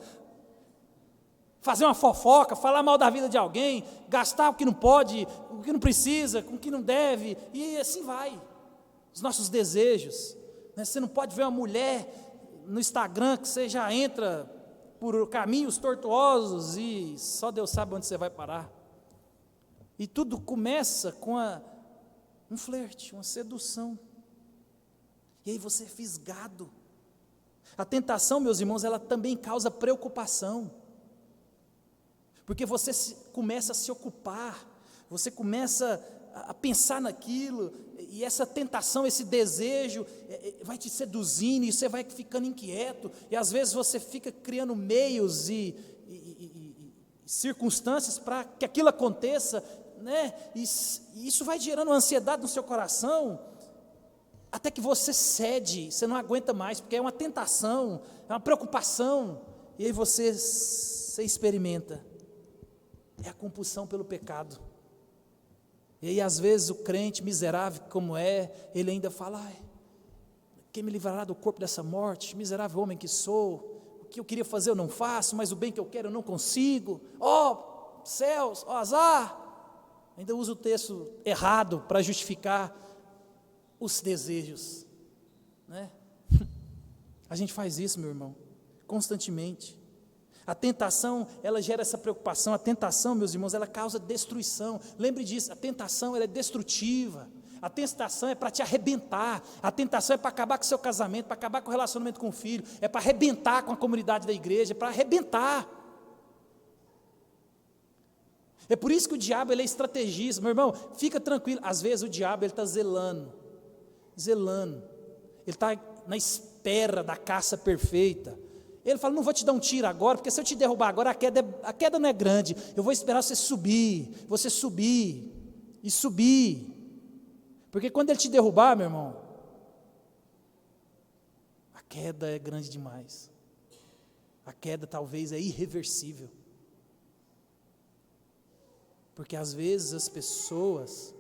Fazer uma fofoca, falar mal da vida de alguém, gastar o que não pode, o que não precisa, com o que não deve, e assim vai. Os nossos desejos, né? Você não pode ver uma mulher no Instagram que você já entra por caminhos tortuosos e só Deus sabe onde você vai parar. E tudo começa com um flerte, uma sedução. E aí você é fisgado. A tentação, meus irmãos, ela também causa preocupação. Porque você começa a se ocupar, você começa a pensar naquilo, e essa tentação, esse desejo, vai te seduzindo, e você vai ficando inquieto, e às vezes você fica criando meios e circunstâncias para que aquilo aconteça, né? E isso vai gerando ansiedade no seu coração, até que você cede, você não aguenta mais, porque é uma tentação, é uma preocupação, e aí você experimenta. É a compulsão pelo pecado. E aí às vezes o crente miserável como ele ainda fala, quem me livrará do corpo dessa morte, miserável homem que sou, o que eu queria fazer eu não faço, mas o bem que eu quero eu não consigo, céus, azar, ainda usa o texto errado para justificar os desejos, né? A gente faz isso, meu irmão, constantemente. A tentação, ela gera essa preocupação. A tentação, meus irmãos, ela causa destruição. Lembre disso, a tentação ela é destrutiva. A tentação é para te arrebentar. A tentação é para acabar com o seu casamento, para acabar com o relacionamento com o filho, é para arrebentar com a comunidade da igreja, é para arrebentar. É por isso que o diabo ele é estrategista. Meu irmão, fica tranquilo. Às vezes o diabo está zelando. Ele está na espera da caça perfeita. Ele fala, não vou te dar um tiro agora, porque se eu te derrubar agora, a queda não é grande, eu vou esperar você subir, e subir, porque quando ele te derrubar, meu irmão, a queda é grande demais, a queda talvez é irreversível, porque às vezes as pessoas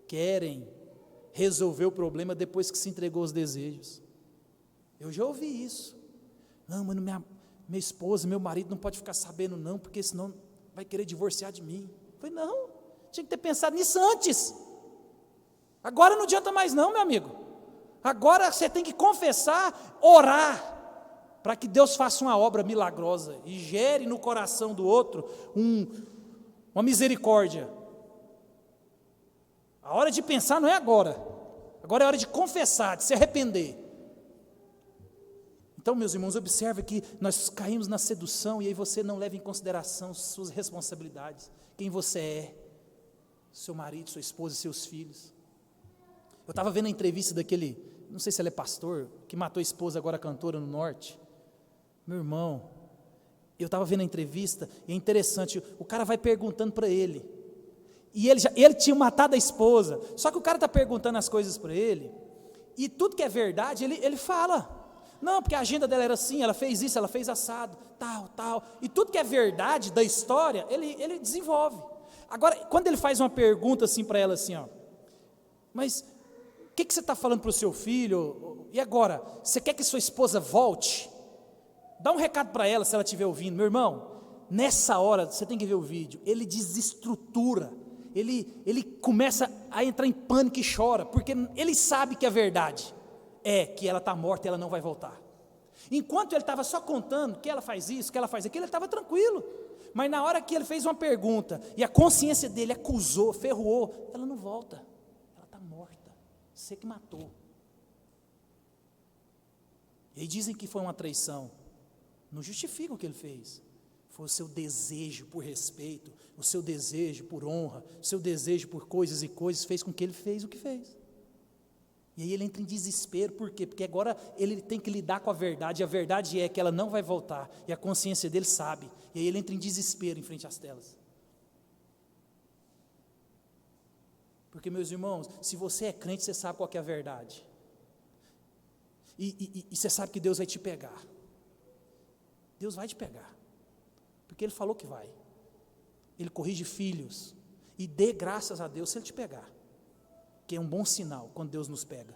querem resolver o problema depois que se entregou aos desejos. Eu já ouvi isso. Não, mas minha esposa, meu marido não pode ficar sabendo não, porque senão vai querer divorciar de mim. Eu falei, não, tinha que ter pensado nisso antes. Agora não adianta mais não, meu amigo. Agora você tem que confessar, orar, para que Deus faça uma obra milagrosa e gere no coração do outro uma misericórdia. A hora de pensar não é agora. Agora é a hora de confessar, de se arrepender. Então, meus irmãos, observe que nós caímos na sedução e aí você não leva em consideração suas responsabilidades, quem você é, seu marido, sua esposa, seus filhos. Eu estava vendo a entrevista daquele, não sei se ele é pastor, que matou a esposa, agora cantora no norte. Meu irmão, eu estava vendo a entrevista e é interessante, o cara vai perguntando para ele, e ele tinha matado a esposa, só que o cara está perguntando as coisas para ele, e tudo que é verdade, ele fala. Não, porque a agenda dela era assim, ela fez isso, ela fez assado, tal, e tudo que é verdade da história, ele desenvolve. Agora, quando ele faz uma pergunta assim para ela, assim, mas o que você está falando para o seu filho, e agora, você quer que sua esposa volte? Dá um recado para ela, se ela estiver ouvindo, meu irmão, nessa hora, você tem que ver o vídeo, ele desestrutura, ele começa a entrar em pânico e chora, porque ele sabe que a verdade é que ela está morta e ela não vai voltar. Enquanto ele estava só contando que ela faz isso, que ela faz aquilo, ele estava tranquilo. Mas na hora que ele fez uma pergunta, e a consciência dele acusou, ferroou, ela não volta, ela está morta, você que matou. E aí dizem que foi uma traição, não justifica o que ele fez, foi o seu desejo por respeito, o seu desejo por honra, o seu desejo por coisas e coisas, fez com que ele fez o que fez. E aí ele entra em desespero, por quê? Porque agora ele tem que lidar com a verdade, e a verdade é que ela não vai voltar, e a consciência dele sabe, e aí ele entra em desespero em frente às telas. Porque, meus irmãos, se você é crente, você sabe qual que é a verdade. E você sabe que Deus vai te pegar. Deus vai te pegar. Porque Ele falou que vai. Ele corrige filhos. E dê graças a Deus se Ele te pegar. Que é um bom sinal quando Deus nos pega.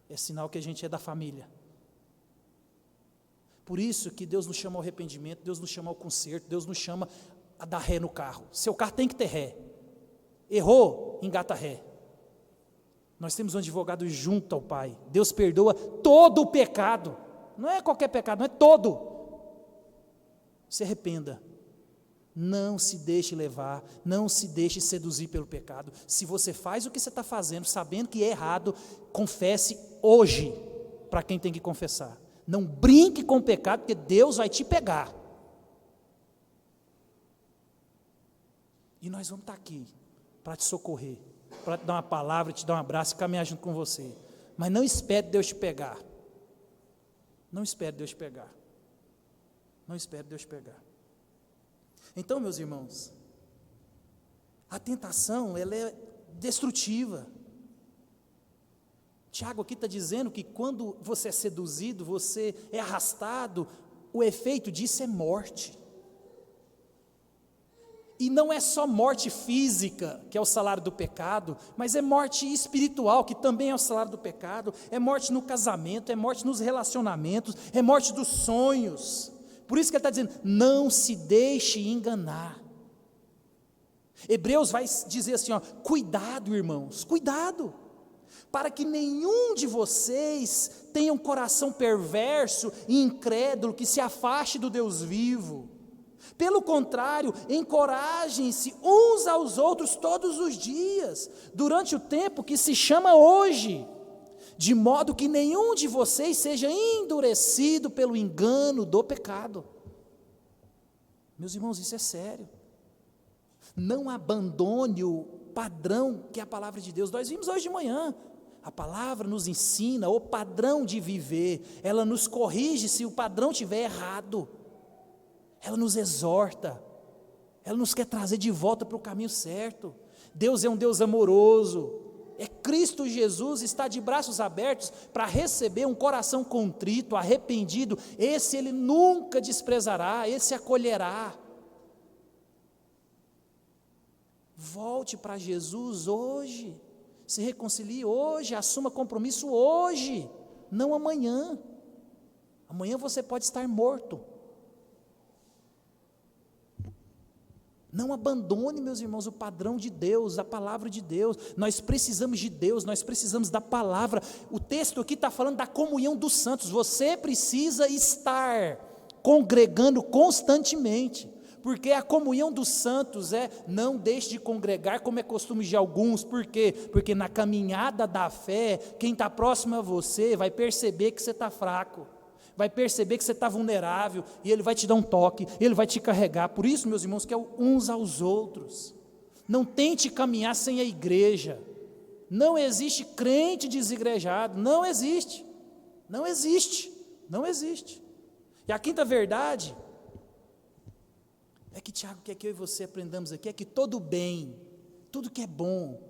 É sinal que a gente é da família. Por isso que Deus nos chama ao arrependimento, Deus nos chama ao conserto, Deus nos chama a dar ré no carro. Seu carro tem que ter ré. Errou, engata ré. Nós temos um advogado junto ao Pai. Deus perdoa todo o pecado. Não é qualquer pecado, não é todo. Se arrependa. Não se deixe levar, não se deixe seduzir pelo pecado. Se você faz o que você está fazendo, sabendo que é errado, confesse hoje, para quem tem que confessar. Não brinque com o pecado, porque Deus vai te pegar. E nós vamos estar aqui, para te socorrer, para te dar uma palavra, te dar um abraço e caminhar junto com você. Mas não espere Deus te pegar. Não espere Deus te pegar. Não espere Deus te pegar. Então, meus irmãos, a tentação, ela é destrutiva. Tiago aqui está dizendo que quando você é seduzido, você é arrastado, o efeito disso é morte. E não é só morte física, que é o salário do pecado, mas é morte espiritual, que também é o salário do pecado, é morte no casamento, é morte nos relacionamentos, é morte dos sonhos. Por isso que ele está dizendo, não se deixe enganar. Hebreus vai dizer assim, ó, cuidado, irmãos, cuidado, para que nenhum de vocês tenha um coração perverso e incrédulo que se afaste do Deus vivo. Pelo contrário, encorajem-se uns aos outros todos os dias, durante o tempo que se chama hoje, de modo que nenhum de vocês seja endurecido pelo engano do pecado. Meus irmãos, isso é sério. Não abandone o padrão que é a palavra de Deus. Nós vimos hoje de manhã, a palavra nos ensina o padrão de viver, ela nos corrige se o padrão estiver errado, ela nos exorta, ela nos quer trazer de volta para o caminho certo. Deus é um Deus amoroso, é Cristo Jesus, está de braços abertos para receber um coração contrito, arrependido, esse Ele nunca desprezará, esse acolherá. Volte para Jesus hoje, se reconcilie hoje, assuma compromisso hoje, não amanhã. Amanhã você pode estar morto. Não abandone, meus irmãos, o padrão de Deus, a palavra de Deus. Nós precisamos de Deus, nós precisamos da palavra. O texto aqui está falando da comunhão dos santos. Você precisa estar congregando constantemente, porque a comunhão dos santos não deixe de congregar como é costume de alguns. Por quê? Porque na caminhada da fé, quem está próximo a você vai perceber que você está fraco, vai perceber que você está vulnerável, e Ele vai te dar um toque, Ele vai te carregar. Por isso, meus irmãos, que é uns aos outros. Não tente caminhar sem a igreja. Não existe crente desigrejado, não existe, não existe, não existe. E a quinta verdade é que Tiago quer que eu e você aprendamos aqui, é que todo bem, tudo que é bom,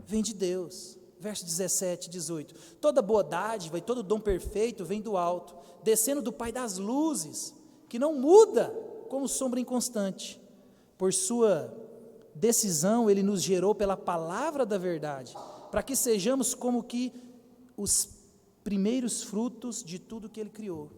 vem de Deus. Verso 17, 18, toda boa dádiva e todo dom perfeito vem do alto, descendo do Pai das luzes, que não muda como sombra inconstante. Por sua decisão Ele nos gerou pela palavra da verdade, para que sejamos como que os primeiros frutos de tudo que Ele criou.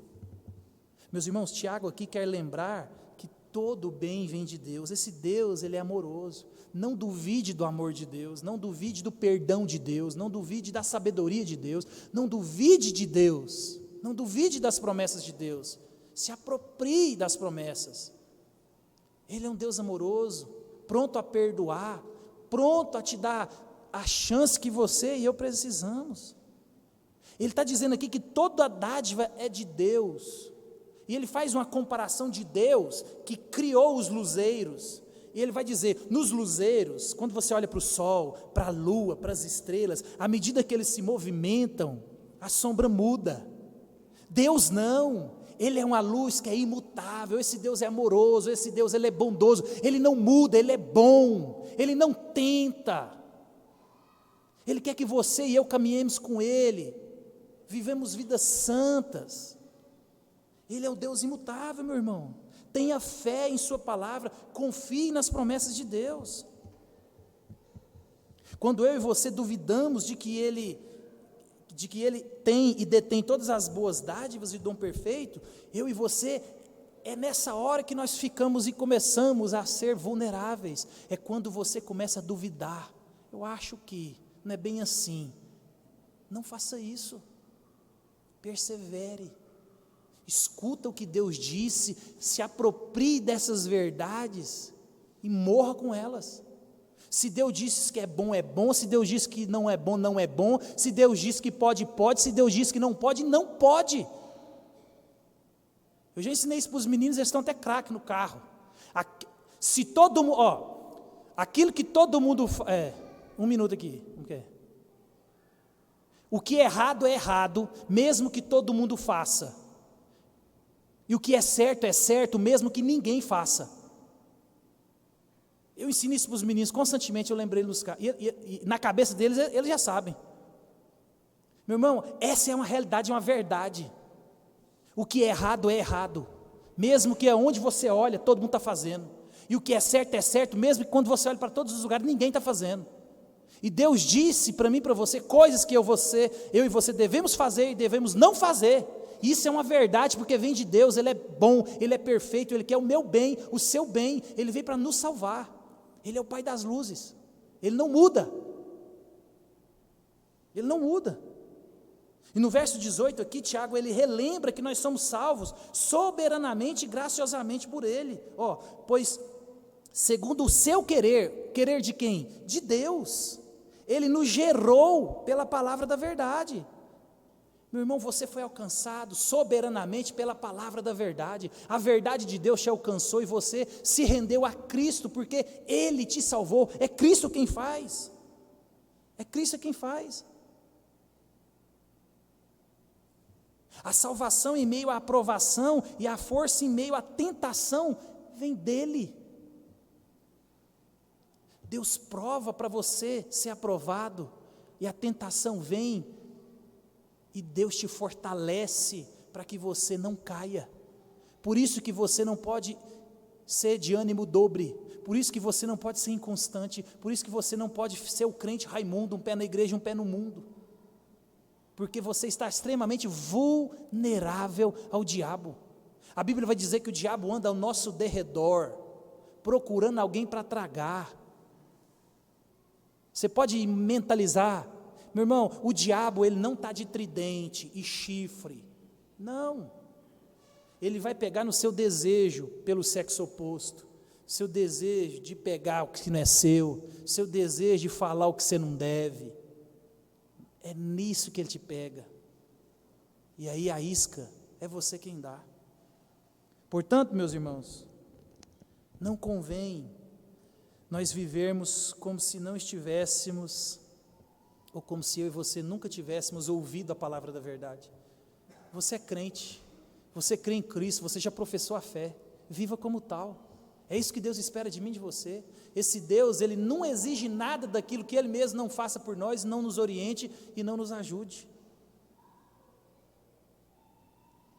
Meus irmãos, Tiago aqui quer lembrar que todo bem vem de Deus. Esse Deus, Ele é amoroso. Não duvide do amor de Deus, não duvide do perdão de Deus, não duvide da sabedoria de Deus, não duvide de Deus, não duvide das promessas de Deus, se aproprie das promessas. Ele é um Deus amoroso, pronto a perdoar, pronto a te dar a chance que você e eu precisamos. Ele está dizendo aqui que toda dádiva é de Deus, e ele faz uma comparação de Deus que criou os luzeiros. E ele vai dizer, nos luzeiros, quando você olha para o sol, para a lua, para as estrelas, à medida que eles se movimentam, a sombra muda. Deus não, Ele é uma luz que é imutável, esse Deus é amoroso, esse Deus Ele é bondoso, Ele não muda, Ele é bom, Ele não tenta. Ele quer que você e eu caminhemos com Ele, vivemos vidas santas. Ele é o Deus imutável, meu irmão. Tenha fé em sua palavra, confie nas promessas de Deus. Quando eu e você duvidamos de que Ele tem e detém todas as boas dádivas e dom perfeito, eu e você, é nessa hora que nós ficamos e começamos a ser vulneráveis. É quando você começa a duvidar. Eu acho que não é bem assim. Não faça isso. Persevere. Escuta o que Deus disse, se aproprie dessas verdades e morra com elas. Se Deus disse que é bom, se Deus disse que não é bom, não é bom, se Deus disse que pode, pode, se Deus disse que não pode, não pode. Eu já ensinei isso para os meninos, eles estão até craque no carro. Se todo mundo, aquilo que todo mundo, um minuto aqui, o que é errado, mesmo que todo mundo faça. E o que é certo, mesmo que ninguém faça. Eu ensino isso para os meninos constantemente, eu lembrei nos caras, e na cabeça deles, eles já sabem. Meu irmão, essa é uma realidade, uma verdade. O que é errado, mesmo que aonde você olha, todo mundo está fazendo. E o que é certo, mesmo que quando você olha para todos os lugares, ninguém está fazendo. E Deus disse para mim e para você, coisas que eu e você devemos fazer e devemos não fazer. Isso é uma verdade, porque vem de Deus, Ele é bom, Ele é perfeito, Ele quer o meu bem, o seu bem, Ele veio para nos salvar. Ele é o Pai das luzes, Ele não muda. Ele não muda. E no verso 18 aqui, Tiago, ele relembra que nós somos salvos soberanamente e graciosamente por Ele. Pois, segundo o seu querer de quem? De Deus. Ele nos gerou pela palavra da verdade. Meu irmão, você foi alcançado soberanamente pela palavra da verdade. A verdade de Deus te alcançou e você se rendeu a Cristo, porque Ele te salvou. É Cristo quem faz. É Cristo quem faz. A salvação em meio à aprovação e a força em meio à tentação vem dEle. Deus prova para você ser aprovado e a tentação vem e Deus te fortalece para que você não caia. Por isso que você não pode ser de ânimo dobre, por isso que você não pode ser inconstante, por isso que você não pode ser o crente Raimundo, um pé na igreja, um pé no mundo, porque você está extremamente vulnerável ao diabo. A Bíblia vai dizer que o diabo anda ao nosso derredor, procurando alguém para tragar. Você pode mentalizar, meu irmão, o diabo ele não está de tridente e chifre, não, ele vai pegar no seu desejo pelo sexo oposto, seu desejo de pegar o que não é seu desejo de falar o que você não deve, é nisso que ele te pega, e aí a isca é você quem dá. Portanto, meus irmãos, não convém nós vivermos como se não estivéssemos, ou como se eu e você nunca tivéssemos ouvido a palavra da verdade. Você é crente, você crê em Cristo, você já professou a fé, viva como tal. É isso que Deus espera de mim e de você. Esse Deus, Ele não exige nada daquilo que Ele mesmo não faça por nós, não nos oriente e não nos ajude.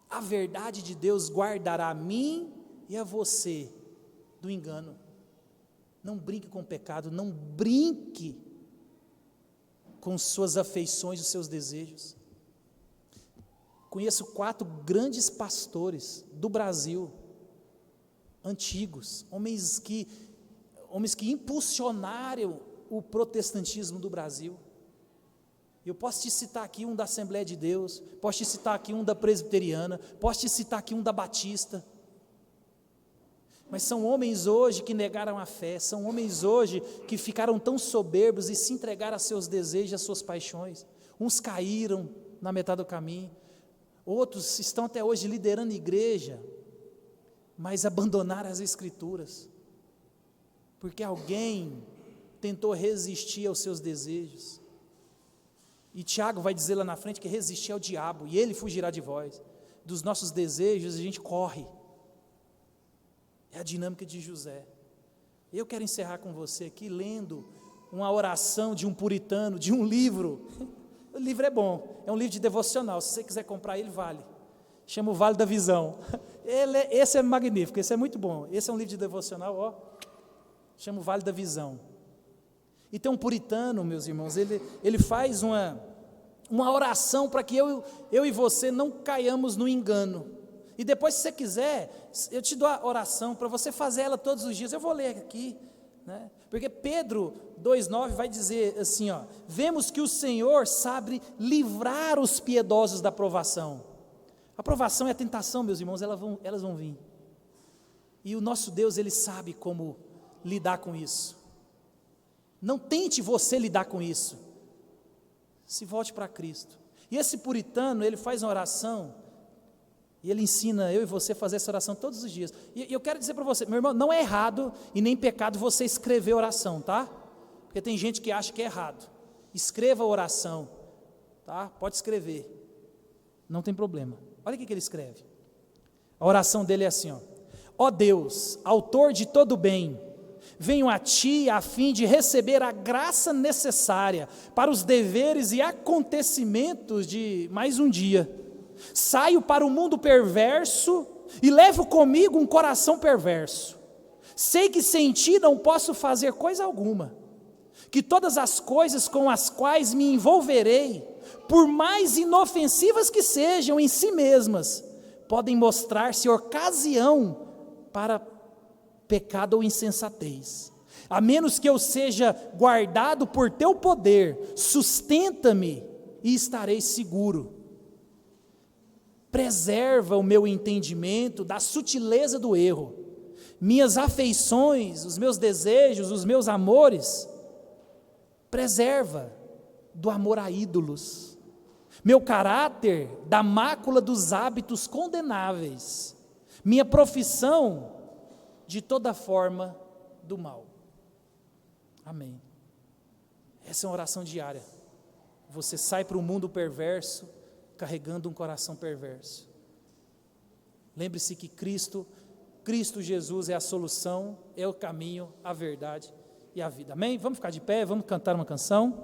A verdade de Deus guardará a mim e a você do engano. Não brinque com o pecado, não brinque com suas afeições e seus desejos. Conheço 4 grandes pastores do Brasil, antigos, homens que impulsionaram o protestantismo do Brasil. Eu posso te citar aqui um da Assembleia de Deus, posso te citar aqui um da Presbiteriana, posso te citar aqui um da Batista. Mas são homens hoje que negaram a fé, são homens hoje que ficaram tão soberbos e se entregaram a seus desejos, às suas paixões. Uns caíram na metade do caminho, outros estão até hoje liderando igreja, mas abandonaram as Escrituras, porque alguém tentou resistir aos seus desejos. E Tiago vai dizer lá na frente que resistir ao diabo, e ele fugirá de vós. Dos nossos desejos a gente corre. É a dinâmica de José. Eu quero encerrar com você aqui lendo uma oração de um puritano, de um livro. O livro é bom, é um livro de devocional, se você quiser comprar ele, vale. Chama o Vale da Visão. Esse é magnífico, esse é muito bom. Esse é um livro de devocional, ó. Chama o Vale da Visão. E tem um puritano, meus irmãos, ele faz uma oração para que eu e você não caiamos no engano. E depois, se você quiser, eu te dou a oração para você fazer ela todos os dias. Eu vou ler aqui, né? Porque Pedro 2,9 vai dizer assim, ó: vemos que o Senhor sabe livrar os piedosos da provação. A provação é a tentação, meus irmãos, elas vão vir. E o nosso Deus, Ele sabe como lidar com isso. Não tente você lidar com isso. Se volte para Cristo. E esse puritano, ele faz uma oração, e ele ensina eu e você a fazer essa oração todos os dias. E eu quero dizer para você, meu irmão, não é errado e nem pecado você escrever oração, tá? Porque tem gente que acha que é errado. Escreva a oração, tá? Pode escrever, não tem problema. Olha o que ele escreve. A oração dele é assim, ó: ó Deus, autor de todo bem, venho a Ti a fim de receber a graça necessária para os deveres e acontecimentos de mais um dia. Saio para o mundo perverso e levo comigo um coração perverso. Sei que sem Ti não posso fazer coisa alguma, que todas as coisas com as quais me envolverei, por mais inofensivas que sejam em si mesmas, podem mostrar-se ocasião para pecado ou insensatez. A menos que eu seja guardado por Teu poder, sustenta-me e estarei seguro. Preserva o meu entendimento da sutileza do erro, minhas afeições, os meus desejos, os meus amores. Preserva do amor a ídolos, meu caráter da mácula dos hábitos condenáveis, minha profissão de toda forma do mal. Amém. Essa é uma oração diária. Você sai para o mundo perverso, carregando um coração perverso. Lembre-se que Cristo Jesus é a solução, é o caminho, a verdade e a vida. Amém? Vamos ficar de pé, vamos cantar uma canção.